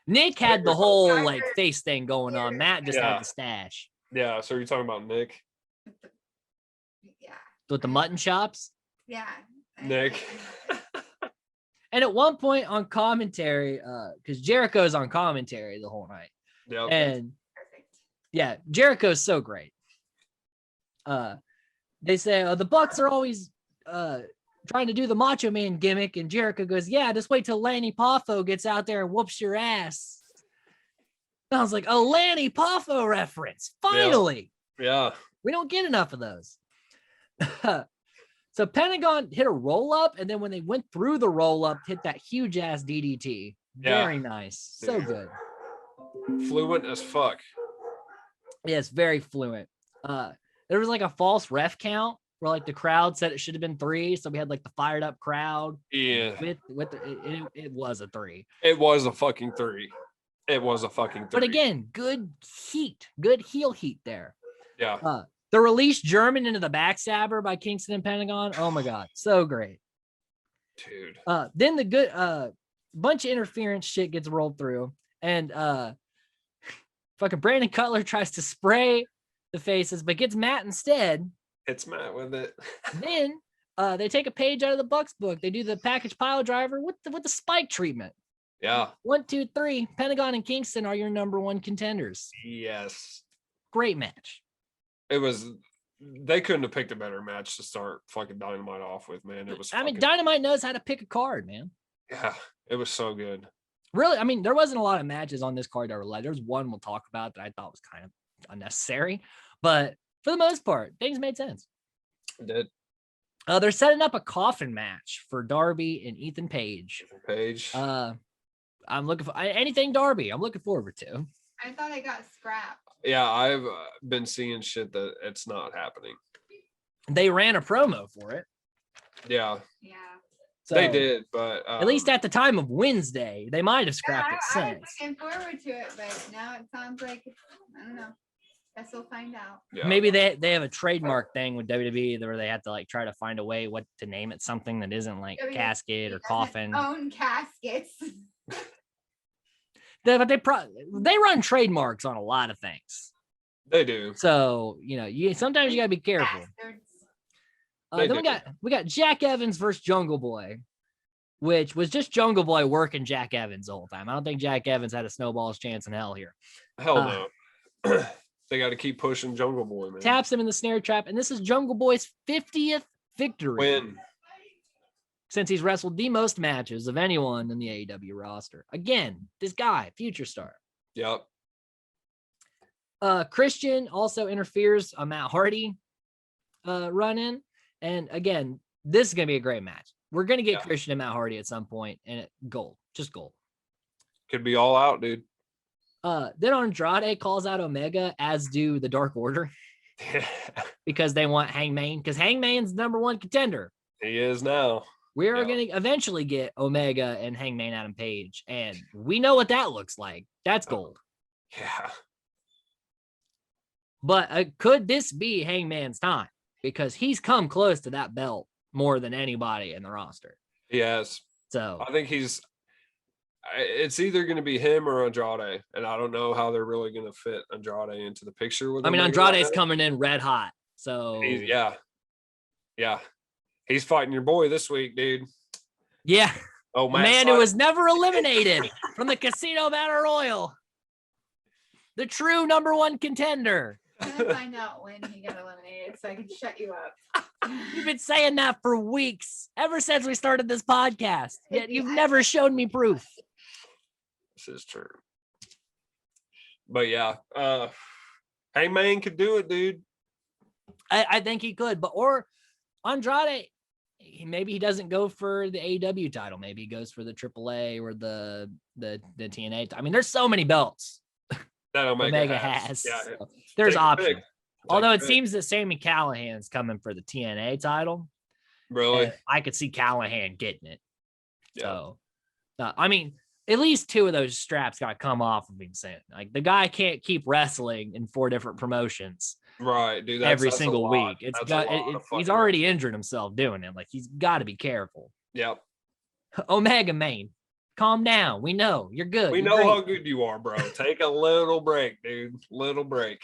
Nick had the whole like face thing going on. Matt just had the stash. Yeah. So are you talking about Nick? Yeah. With the mutton chops? Yeah. Nick. And at one point on commentary, because Jericho's on commentary the whole night. Yep. And yeah, Jericho's so great. They say the Bucks are always trying to do the Macho Man gimmick, and Jericho goes, "Yeah, just wait till Lanny Poffo gets out there and whoops your ass." And I was like, "A Lanny Poffo reference, finally!" Yeah. We don't get enough of those. So Pentagon hit a roll up, and then when they went through the roll up, hit that huge ass DDT. Very nice, so good. Fluent as fuck. Yes, very fluent. There was like a false ref count where like the crowd said it should have been 3, so we had like the fired up crowd. Yeah, it was a 3. It was a fucking 3. It was a fucking 3. But again, good heat, good heel heat there. Yeah. The release German into the backstabber by Kingston and Pentagon. Oh my God, so great, dude. Then the good bunch of interference shit gets rolled through, and fucking Brandon Cutler tries to spray the faces, but gets Matt instead. Hits Matt with it. Then They take a page out of the Bucks book. They do the package pile driver with the spike treatment. Yeah. 1, 2, 3. Pentagon and Kingston are your number one contenders. Yes. Great match. It was. They couldn't have picked a better match to start fucking Dynamite off with, man. It was. I mean, Dynamite knows how to pick a card, man. Yeah, it was so good. Really, I mean, there wasn't a lot of matches on this card that were like. There's one we'll talk about that I thought was kind of unnecessary, but for the most part, things made sense. It did. They're setting up a coffin match for Darby and Ethan Page. I'm looking for anything Darby. I'm looking forward to. I thought I got scrapped. Yeah, I've been seeing shit that it's not happening. They ran a promo for it. Yeah. Yeah. So, they did, but at least at the time of Wednesday, they might have scrapped it I was since. looking forward to it, but now it sounds like I don't know. Guess we'll find out. yeah. Maybe they have a trademark thing with WWE where they have to like try to find a way what to name it, something that isn't like WWE casket or doesn't coffin. Own caskets. But they run trademarks on a lot of things. They do. So sometimes you gotta be careful. Bastards. Then we got Jack Evans versus Jungle Boy, which was just Jungle Boy working Jack Evans the whole time. I don't think Jack Evans had a snowball's chance in hell here. Hell no. They got to keep pushing Jungle Boy, man. Taps him in the snare trap, and this is Jungle Boy's 50th victory. Win. Since he's wrestled the most matches of anyone in the AEW roster. Again, this guy, future star. Yep. Christian also interferes a Matt Hardy run in. And again, this is going to be a great match. We're going to get Christian and Matt Hardy at some point, and gold. Just gold. Could be all out, dude. Then Andrade calls out Omega, as do the Dark Order. Because they want Hangman. Because Hangman's number one contender. He is now. We are going to eventually get Omega and Hangman Adam Page. And we know what that looks like. That's gold. Yeah. But could this be Hangman's time? Because he's come close to that belt more than anybody in the roster. Yes. So I think it's either going to be him or Andrade. And I don't know how they're really going to fit Andrade into the picture. With Andrade's coming in red hot. So yeah. He's fighting your boy this week, dude. Yeah. Oh, man who was never eliminated from the Casino Battle Royal. The true number one contender. I'm gonna find out when he got eliminated so I can shut you up. You've been saying that for weeks, ever since we started this podcast. Yet you've never showed me proof. This is true. But yeah, Hangman could do it, dude. I think he could, or Andrade, maybe he doesn't go for the AEW title. Maybe he goes for the AAA or the TNA. I mean, there's so many belts that Omega has. Yeah, so there's options. Although it pick. seems that Sami Callahan's coming for the TNA title. Really? I could see Callahan getting it. Yeah. So, I mean, at least two of those straps got to come off of being sent. Like the guy can't keep wrestling in 4 different promotions. Right, dude. Every single week. He's already injured himself doing it. Like he's got to be careful. Yep. Omega Main, calm down. We know you're good. We know how good you are, bro. Take a little break, dude. Little break.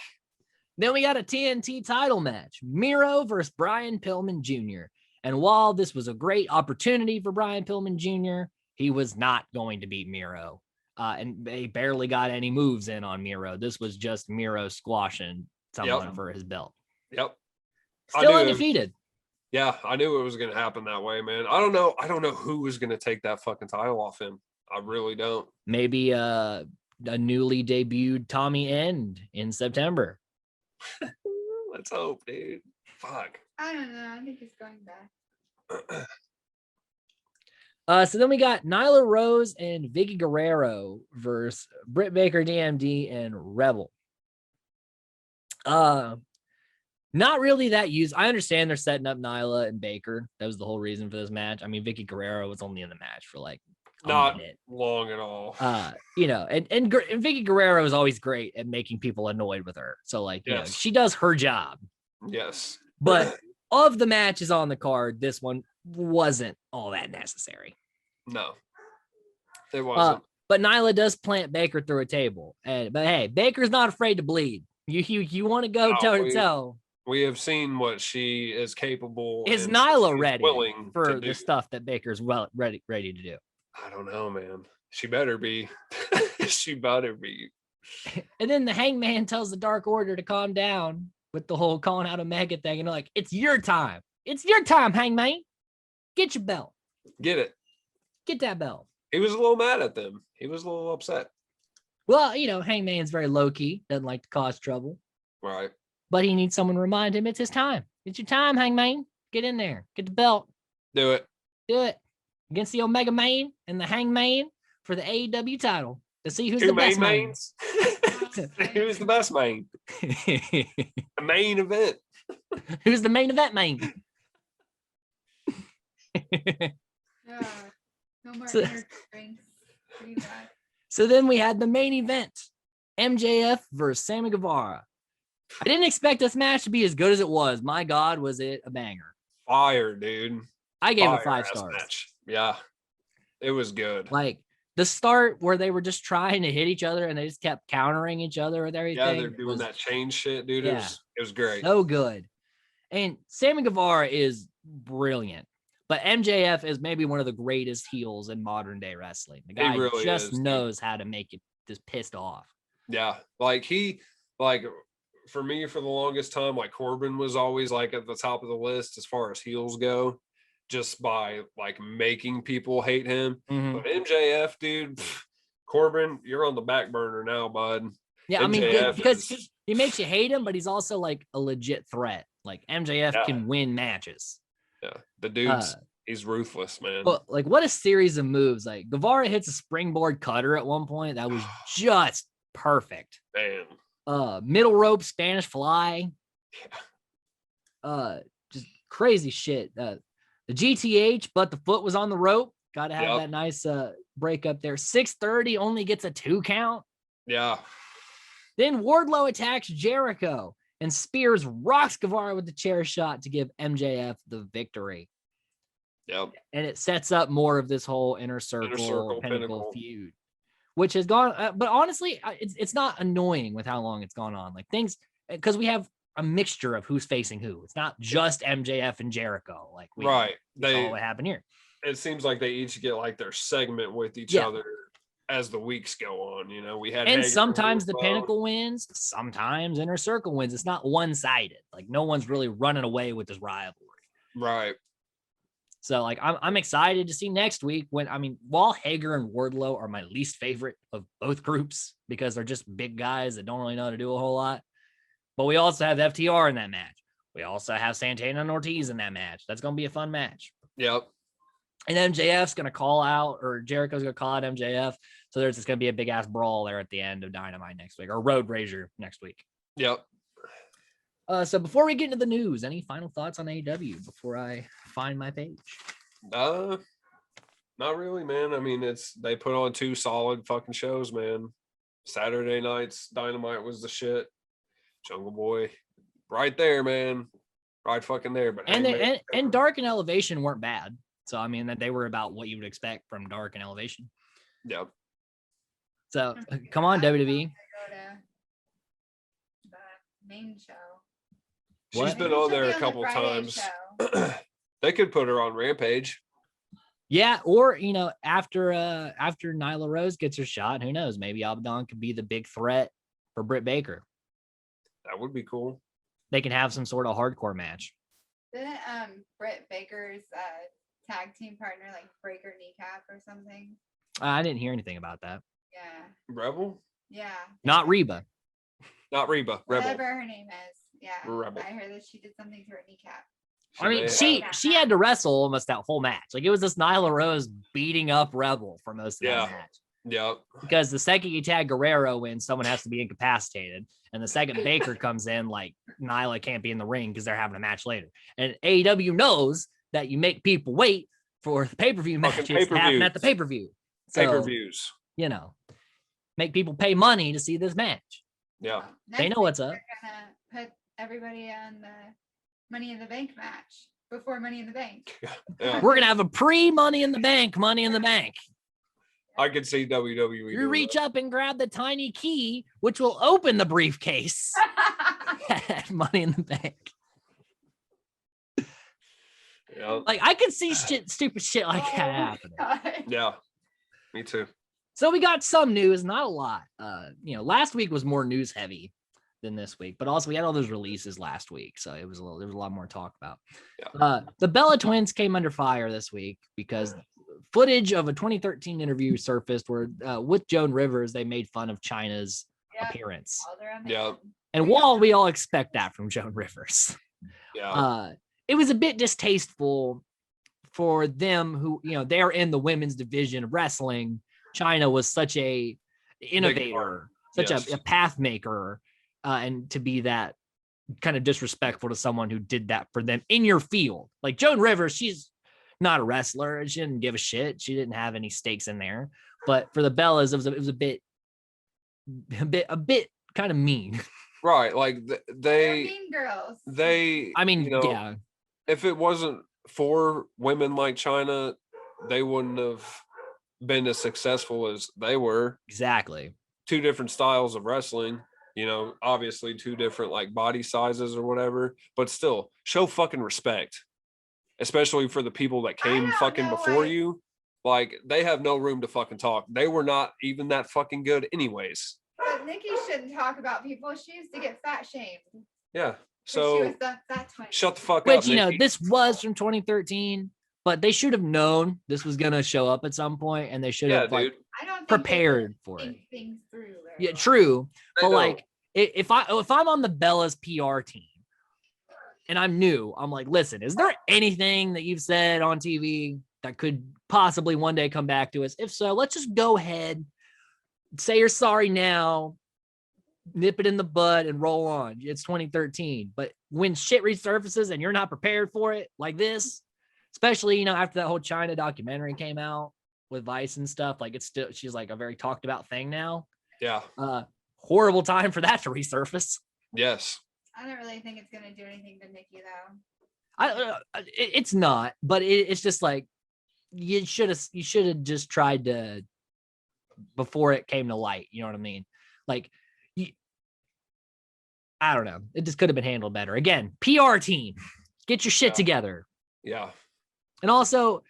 Then we got a TNT title match, Miro versus Brian Pillman Jr. And while this was a great opportunity for Brian Pillman Jr., he was not going to beat Miro. And they barely got any moves in on Miro. This was just Miro squashing someone for his belt. Yep. Still undefeated. Yeah, I knew it was going to happen that way, man. I don't know who was going to take that fucking title off him. I really don't. Maybe a newly debuted Tommy End in September. Let's hope, dude. Fuck. I don't know. I think he's going back. So then we got Nyla Rose and Vicky Guerrero versus Britt Baker, DMD, and Rebel. Not really that used. I understand they're setting up Nyla and Baker. That was the whole reason for this match. I mean, Vicky Guerrero was only in the match for like not long at all. And Vicky Guerrero is always great at making people annoyed with her. So like, she does her job. Yes. But of the matches on the card, this one wasn't all that necessary. No, it wasn't. But Nyla does plant Baker through a table. But hey, Baker's not afraid to bleed. You want to go toe to toe. We have seen what she is capable. Is and Nyla she's ready willing for to the do. stuff that Baker's ready to do? I don't know, man. She better be. She better be. And then the Hangman tells the Dark Order to calm down with the whole calling out Omega thing. And they're like, it's your time. It's your time, Hangman. Get your belt. Get it. Get that belt. He was a little mad at them. He was a little upset. Well, Hangman's very low-key, doesn't like to cause trouble. Right. But he needs someone to remind him it's his time. It's your time, Hangman. Get in there. Get the belt. Do it. Do it. Against the Omega Man and the Hangman for the AEW title. To see who's Two the best main man. mains. Who's the best main? The main event. Who's the main event main? No more So- energy drinks. Pretty bad. So then we had the main event. MJF versus Sammy Guevara. I didn't expect this match to be as good as it was. My God, was it a banger. Fire, dude. I gave it Fire 5 ass stars. match. Yeah. It was good. Like the start where they were just trying to hit each other and they just kept countering each other with everything. Yeah, they're doing was that chain shit, dude. Yeah. It was great. so good. And Sammy Guevara is brilliant. But MJF is maybe one of the greatest heels in modern day wrestling. The guy really just is, dude. knows how to make you just pissed off. Yeah. For me, for the longest time, like Corbin was always like at the top of the list as far as heels go, just by like making people hate him. Mhm. But MJF, dude, Corbin, you're on the back burner now, bud. Yeah, I mean, MJF because is- he makes you hate him, but he's also like a legit threat. Like MJF Yeah. can win matches. Yeah. The dude's he's ruthless, man. But like, what a series of moves! Like Guevara hits a springboard cutter at one point that was just perfect. Man. Middle rope Spanish fly. Just crazy shit. The GTH, but the foot was on the rope. Got to have Yep. that nice break up there. 630 only gets a 2 count. Yeah. Then Wardlow attacks Jericho and Spears rocks Guevara with the chair shot to give MJF the victory. Yep. And it sets up more of this whole inner circle, pinnacle feud, which has gone. But honestly, it's not annoying with how long it's gone on. Like things, because we have a mixture of who's facing who. It's not just MJF and Jericho. Like we Right. saw what happened here. It seems like they each get like their segment with each Yeah. other as the weeks go on. We had And Hager sometimes the Wardlow. pinnacle wins, sometimes inner circle wins. It's not one-sided. Like no one's really running away with this rivalry. Right. So like I'm excited to see next week while Hager and Wardlow are my least favorite of both groups because they're just big guys that don't really know how to do a whole lot. But we also have FTR in that match. We also have Santana and Ortiz in that match. That's going to be a fun match. Yep. And MJF's going to call out, or Jericho's going to call out MJF. So there's just going to be a big ass brawl there at the end of Dynamite next week, or Road Rager next week. Yep. So before we get into the news, any final thoughts on AEW before I find my page? Not really, man. I mean, they put on 2 solid fucking shows, man. Saturday night's Dynamite was the shit. Jungle Boy, right there, man. Right fucking there. But And Dark and Elevation weren't bad. So I mean that they were about what you would expect from Dark and Elevation. Yep. So come on, WWE. Go to the main show. She's What? been Maybe on she'll there be a the couple Friday times. show. They could put her on Rampage. Yeah, or after Nyla Rose gets her shot, who knows? Maybe Abaddon could be the big threat for Britt Baker. That would be cool. They can have some sort of hardcore match. Didn't Britt Baker's tag team partner like break her kneecap or something? I didn't hear anything about that. Yeah. Rebel? Yeah. Not Reba. Not Reba. Rebel. Whatever her name is. Yeah. Rebel. I heard that she did something to her kneecap. I mean, may she had to wrestle almost that whole match. Like it was this Nyla Rose beating up Rebel for most of that match. Yep. Because the second you tag Guerrero in, someone has to be incapacitated. And the second Baker comes in, like Nyla can't be in the ring because they're having a match later. And AEW knows that you make people wait for the pay-per-view matches to happen at the pay-per-view. So, Pay-per-views. Make people pay money to see this match. Yeah. They know what's up. They're gonna put everybody on the Money in the Bank match before Money in the Bank. Yeah. We're going to have a pre-Money in the Bank, Money in the Bank. I could see WWE. You doing reach that. up and grab the tiny key, which will open the briefcase at Money in the Bank. Yeah. Like I could see stupid shit like that happening. God. Yeah. Me too. So we got some news, not a lot. Last week was more news heavy than this week, but also we had all those releases last week, so there was a lot more to talk about. Yeah. The Bella twins came under fire this week because footage of a 2013 interview surfaced where with Joan Rivers they made fun of Chyna's appearance. Yeah. And while we all expect that from Joan Rivers, it was a bit distasteful for them who, they're in the women's division of wrestling. Chyna was such a innovator, such a path maker, and to be that kind of disrespectful to someone who did that for them in your field. Like Joan Rivers, she's not a wrestler. She didn't give a shit. She didn't have any stakes in there. But for the Bellas, it was a bit kind of mean. Right. Like They're mean girls. If it wasn't for women like Chyna, they wouldn't have been as successful as they were. Exactly. Two different styles of wrestling, obviously two different like body sizes or whatever, but still show fucking respect, especially for the people that came fucking before you. Like they have no room to fucking talk. They were not even that fucking good anyways. But Nikki shouldn't talk about people. She used to get fat shamed. Yeah. So So she was the fat twin. shut the fuck up. Which, Nikki. this was from 2013, but they should have known this was going to show up at some point, and they should have I don't think prepared for it. think things through. Yeah, true. They But don't. like, if I'm on the Bella's PR team and I'm new, I'm like, listen, is there anything that you've said on TV that could possibly one day come back to us? If so, let's just go ahead, say you're sorry now, nip it in the bud and roll on. It's 2013. But when shit resurfaces and you're not prepared for it like this, especially, after that whole Chyna documentary came out with Vice and stuff, like she's like a very talked about thing now. Yeah. Horrible time for that to resurface. Yes. I don't really think it's going to do anything to Nikki though. It's not, but it's just like, you should have just tried to, before it came to light. You know what I mean? Like, I don't know. It just could have been handled better. Again, PR team, get your shit together. Yeah. And also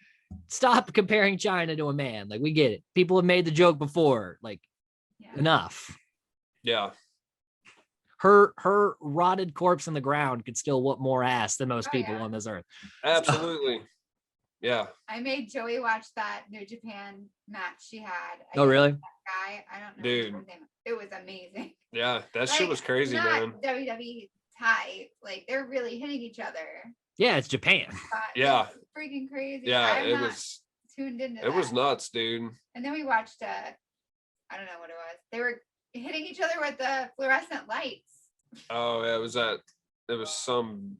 stop comparing Chyna to a man. Like, we get it. People have made the joke before. Like, enough. Yeah. Her rotted corpse in the ground could still whoop more ass than most people on this earth. Absolutely. Yeah. I made Joey watch that New Japan match she had. Oh, really? That guy. I don't know. Dude. His name. It was amazing. Yeah. That shit was crazy, man. WWE type. Like they're really hitting each other. Yeah, it's Japan. Yeah. It's freaking crazy. Yeah, I'm it not was tuned into it was nuts, dude. And then we watched I don't know what it was. They were hitting each other with the fluorescent lights. Oh, yeah, it was some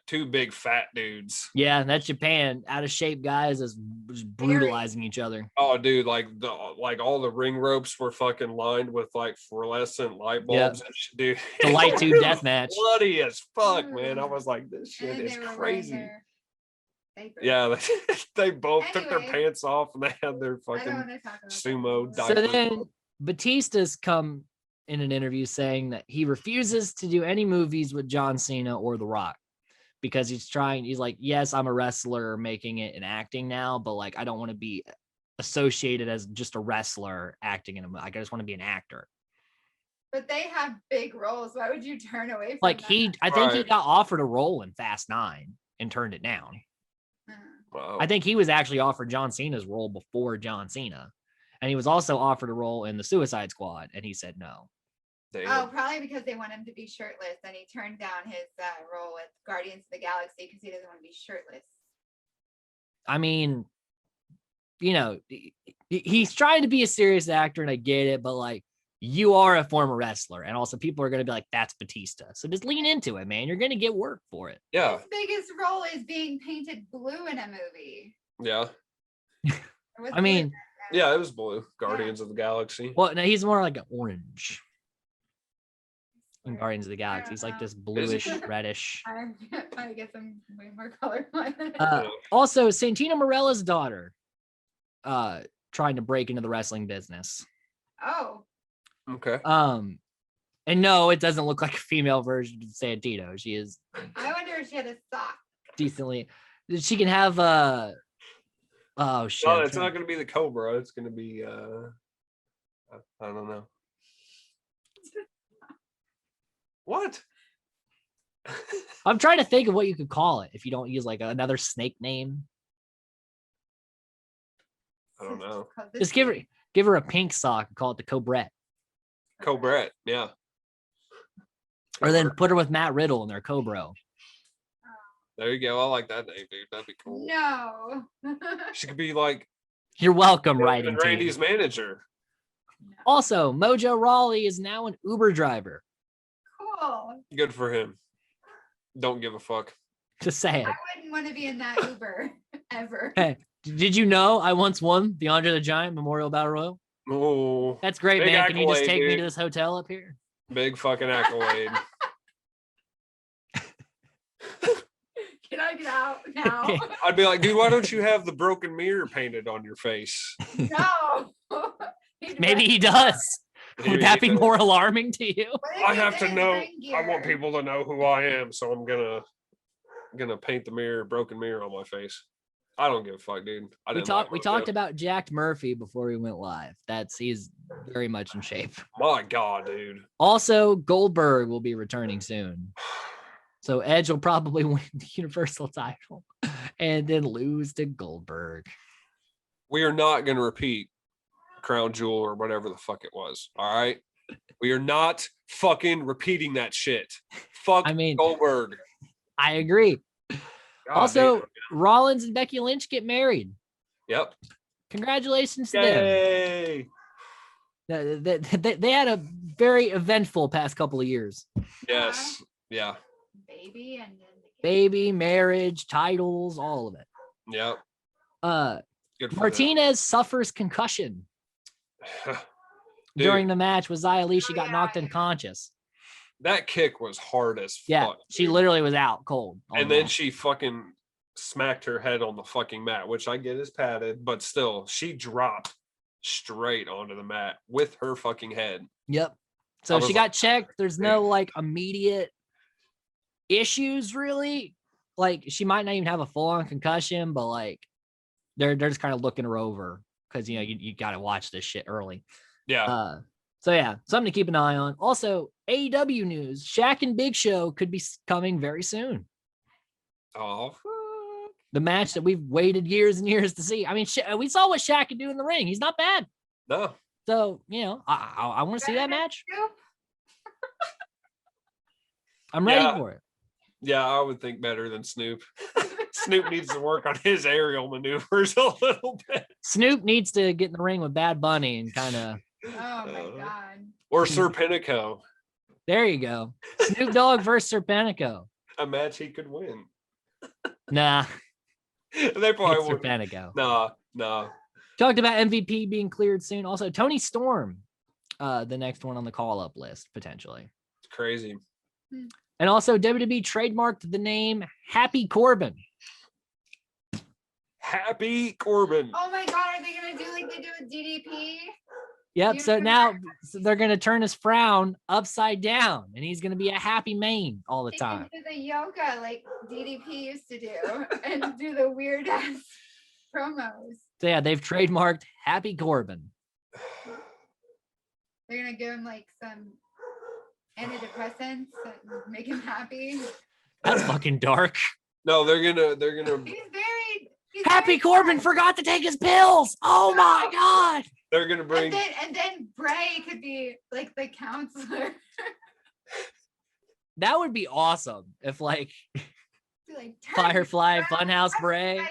two big fat dudes. Yeah, that's Japan. Out of shape guys is brutalizing each other. Oh, dude, like all the ring ropes were fucking lined with like fluorescent light bulbs and shit, dude. The light tube death match. Bloody as fuck, man. I was like, this shit is crazy. Yeah, they both took their pants off and they had their fucking sumo diapers. So then Batista's come in an interview saying that he refuses to do any movies with John Cena or The Rock because he's like, yes, I'm a wrestler making it in acting now, but like, I don't want to be associated as just a wrestler acting in a movie. Like, I just want to be an actor. But they have big roles. Why would you turn away from like that? I think he got offered a role in Fast 9 and turned it down. Wow. I think he was actually offered John Cena's role before John Cena. And he was also offered a role in the Suicide Squad, and he said no. Oh, probably because they want him to be shirtless, and he turned down his role with Guardians of the Galaxy because he doesn't want to be shirtless. I mean, he's trying to be a serious actor, and I get it, but like, you are a former wrestler, and also people are going to be like, that's Batista. So just lean into it, man. You're going to get work for it. Yeah. His biggest role is being painted blue in a movie. Yeah. I mean, yeah, it was blue. Guardians of the Galaxy. Well, no, he's more like an orange in Guardians of the Galaxy. He's like this bluish, reddish. I guess I'm way more colorblind. Also, Santina Morella's daughter trying to break into the wrestling business. Oh. Okay. And no, it doesn't look like a female version of Santino. She is. I wonder if she had a sock. Decently. She can have oh shit. No, it's not going to be the Cobra. It's going to be I don't know. What? I'm trying to think of what you could call it if you don't use like another snake name. I don't know. Just give her a pink sock and call it the Cobrette. Cobrette, yeah. Or then put her with Matt Riddle in their Cobro. There you go. I like that name, dude. That'd be cool. No. She could be like You're welcome, writing Randy's team. manager. Also, Mojo Rawley is now an Uber driver. Cool. Good for him. Don't give a fuck. Just saying. I wouldn't want to be in that Uber ever. Hey, did you know I once won the Andre the Giant Memorial Battle Royal? Oh, That's great, big man. Can you just accolade, take me dude. to this hotel up here? Big fucking accolade. Can I get out now? I'd be like, dude, why don't you have the broken mirror painted on your face? No. Maybe he does. Would that be more alarming to you? I have to know. I want people to know who I am, so I'm gonna paint the broken mirror on my face. I don't give a fuck, dude. We talked about Jack Murphy before we went live. He's very much in shape. My God, dude. Also, Goldberg will be returning soon. So Edge will probably win the Universal title and then lose to Goldberg. We are not gonna repeat Crown Jewel or whatever the fuck it was. All right. We are not fucking repeating that shit. Fuck Goldberg. I agree. God also, damn. Rollins and Becky Lynch get married. Yep. Congratulations to Yay. them. They had a very eventful past couple of years. Yes. Yeah. Baby and then Baby, marriage, titles, all of it. Yep. Good for Martinez suffers concussion during the match with Xia Li. She got knocked unconscious. That kick was hard as Yeah, fuck. she literally was out cold. And then she fucking smacked her head on the fucking mat, which I get is padded, but still, she dropped straight onto the mat with her fucking head. Yep. So she got checked. There's no like immediate issues really. Like she might not even have a full-on concussion, but like they're just kind of looking her over because you got to watch this shit early. Yeah. So yeah, something to keep an eye on. Also, AEW news: Shaq and Big Show could be coming very soon. Oh, fuck. The match that we've waited years and years to see. I mean, we saw what Shaq could do in the ring. He's not bad. No. So I want to see that match. I'm ready for it. Yeah, I would think better than Snoop. Snoop needs to work on his aerial maneuvers a little bit. Snoop needs to get in the ring with Bad Bunny and kind of. Oh my God. Or Serpentico. There you go. Snoop Dogg versus Serpentico. A match he could win. Nah. They probably would. Serpentico. Nah. Talked about MVP being cleared soon. Also, Tony Storm, the next one on the call-up list, potentially. It's crazy. And also, WWE trademarked the name Happy Corbin. Happy Corbin. Oh my God, are they gonna do like they do with DDP? Yep. So now they're gonna turn his frown upside down, and he's gonna be a happy man all the time. Do the yoga like DDP used to do, and do the weird ass promos. So yeah, they've trademarked Happy Corbin. They're gonna give him like some antidepressants that make him happy. That's fucking dark. No, they're gonna. He's Happy Corbin forgot to take his pills. Oh my God. They're gonna bring. And then Bray could be like the counselor. That would be awesome if like Firefly Funhouse Bray,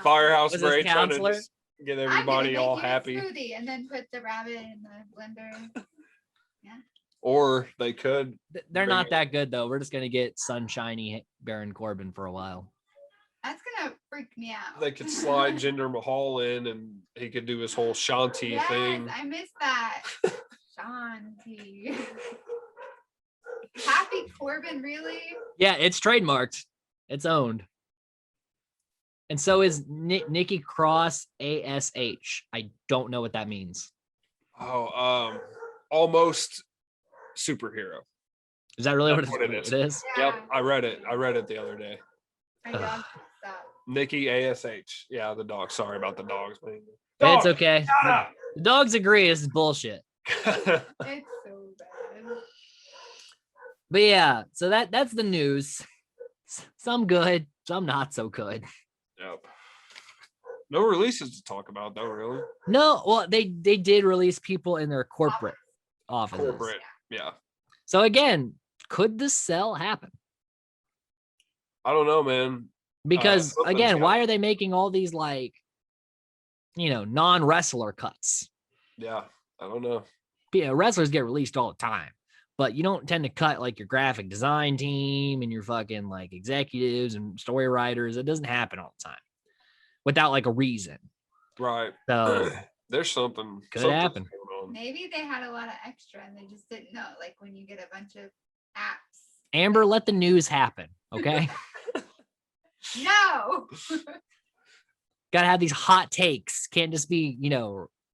Firehouse was Bray his trying to counselor. just get everybody all happy. Smoothie and then put the rabbit in the blender. Or they could. They're not that good though. We're just gonna get sunshiny Baron Corbin for a while. That's gonna freak me out. They could slide Jinder Mahal in, and he could do his whole Shanti thing. I missed that. Shanti. Happy Corbin, really? Yeah, it's trademarked. It's owned. And so is Nikki Cross ASH. I don't know what that means. Oh, almost superhero. Is that really That's what it is? Yep, I read it. I read it the other day. I got that. Nikki ASH. Yeah, the dog. Sorry about the dogs, man. It's okay. The dogs agree. This is bullshit. It's so bad. But yeah, so that's the news. Some good, some not so good. Yep. No releases to talk about, though, really. No, well, they did release people in their corporate offices. Corporate, yeah. So again, could this sell happen? I don't know, man. Because again, why are they making all these like, non-wrestler cuts? Yeah, I don't know. Yeah, wrestlers get released all the time, but you don't tend to cut like your graphic design team and your fucking like executives and story writers. It doesn't happen all the time without like a reason. Right. So there's something could happen. Going on. Maybe they had a lot of extra and they just didn't know. Like when you get a bunch of apps. Amber, let the news happen, okay? No. Gotta have these hot takes. Can't just be,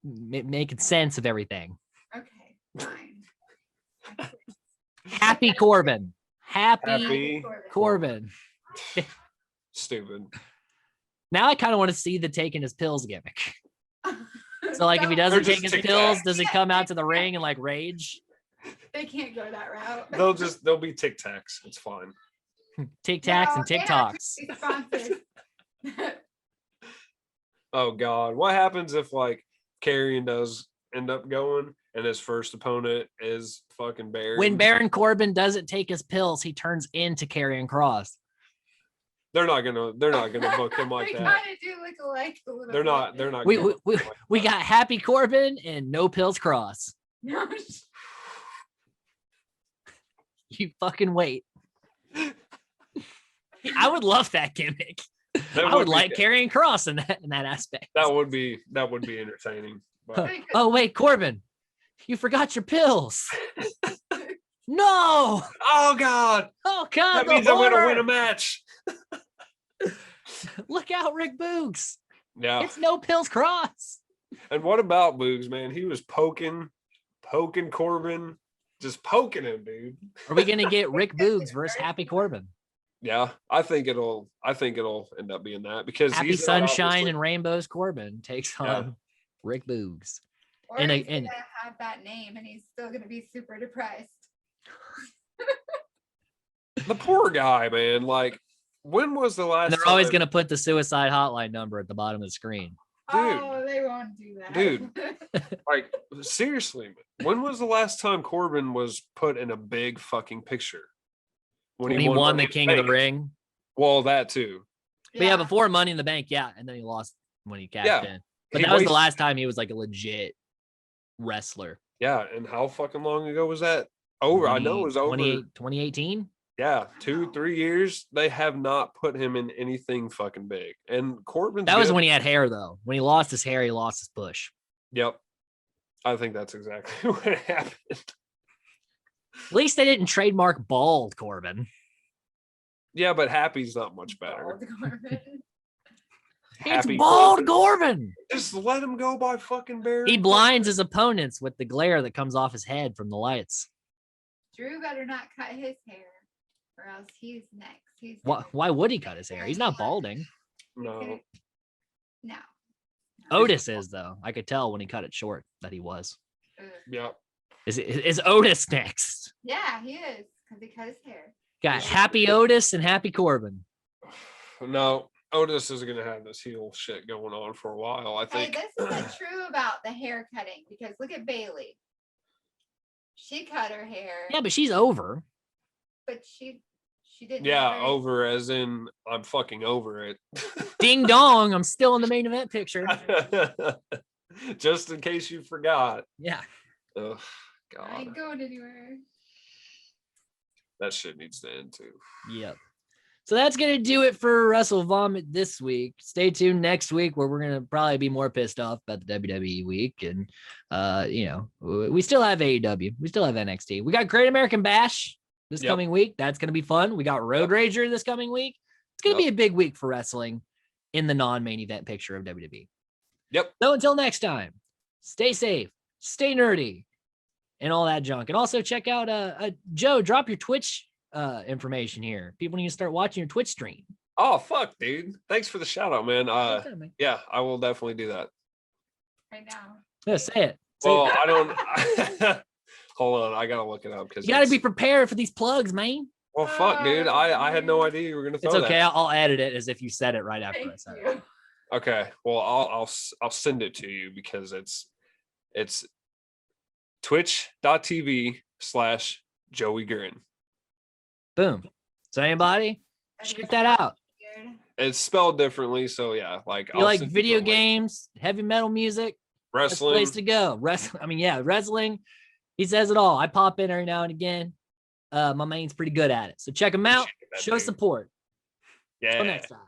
making sense of everything. Okay, fine. Happy Corbin. Happy Corbin. Stupid. Now I kind of want to see the taking his pills gimmick. So like if he doesn't take his pills, does he come out to the ring and like rage? They can't go that route. They'll be Tic Tacs. It's fine. Tic Tacs and TikToks. Oh God. What happens if like Karrion does end up going and his first opponent is fucking Baron? When Baron Corbin doesn't take his pills, he turns into Karrion Kross. They're not gonna book him like They that. kind of do look alike a little They're not. We got Happy Corbin and No Pills Cross. No. You fucking wait. I would love that gimmick. I would like Karrion Kross in that aspect. That would be entertaining. But. Oh wait, Corbin, you forgot your pills. No. Oh God. Oh God. That means I'm gonna win a match. Look out, Rick Boogs. Yeah. It's No Pills Cross. And what about Boogs, man? He was poking Corbin, just poking him, dude. Are we gonna get Rick Boogs versus Happy Corbin? Yeah, I think it'll end up being that because Happy Sunshine and Rainbows Corbin takes on Rick Boogs. Or he's gonna have that name and he's still gonna be super depressed. The poor guy, man. Like, when was the last? And they're always gonna put the suicide hotline number at the bottom of the screen. Dude, oh, they won't do that. Dude, like seriously, when was the last time Corbin was put in a big fucking picture? When he won the King of the Ring. Well, that too. But yeah, before Money in the Bank, and then he lost when he cashed in. But that was the last time he was like a legit wrestler. Yeah, and how fucking long ago was that? Over. I know it was over. 2018? Yeah, 2-3 years. They have not put him in anything fucking big. And Corbin. That was when he had hair, though. When he lost his hair, he lost his push. Yep. I think that's exactly what happened. At least they didn't trademark bald Corbin. Yeah, but Happy's not much better. It's bald Corbin. Just let him go by fucking Baron. He blinds his opponents with the glare that comes off his head from the lights. Drew better not cut his hair, or else he's next. Why would he cut his hair? He's not balding. No. No. Otis is, though. I could tell when he cut it short that he was. Yeah. Is Otis next? Yeah, he is, because he cut his hair. Got Happy Otis and Happy Corbin. No, Otis is going to have this heel shit going on for a while, I think. Hey, this isn't true about the hair cutting, because look at Bailey. She cut her hair. Yeah, but she's over. But she didn't. Yeah, over as in I'm fucking over it. Ding dong, I'm still in the main event picture. Just in case you forgot. Yeah. Oh, God. I ain't going anywhere. That shit needs to end too. Yep. So that's going to do it for Wrestle Vomit this week. Stay tuned next week where we're going to probably be more pissed off about the WWE week. And, we still have AEW. We still have NXT. We got Great American Bash this coming week. That's going to be fun. We got Road Rager this coming week. It's going to be a big week for wrestling in the non-main event picture of WWE. Yep. So until next time, stay safe, stay nerdy, and all that junk. And also check out Joe, drop your Twitch information here. People need to start watching your Twitch stream. Oh fuck, dude! Thanks for the shout out, man. Okay, man. Yeah, I will definitely do that. Right now. Yeah, say it. Say Well, it. I don't. Hold on, I gotta look it up because You got to be prepared for these plugs, man. Well, fuck, dude. I had no idea you were gonna throw It's okay. that. I'll edit it as if you said it right after I Thank said it. you. Okay, well, I'll send it to you because it's twitch.tv/Joey Grin. Boom. So anybody check that out. Weird. It's spelled differently, so yeah. Like You I'll like send you video the link. games, heavy metal music? That's the Wrestling. place to go. Wrestling. I mean, yeah, wrestling. He says it all. I pop in every now and again. My main's pretty good at it. So check him out. That Show dude. support. Until Yeah. next time.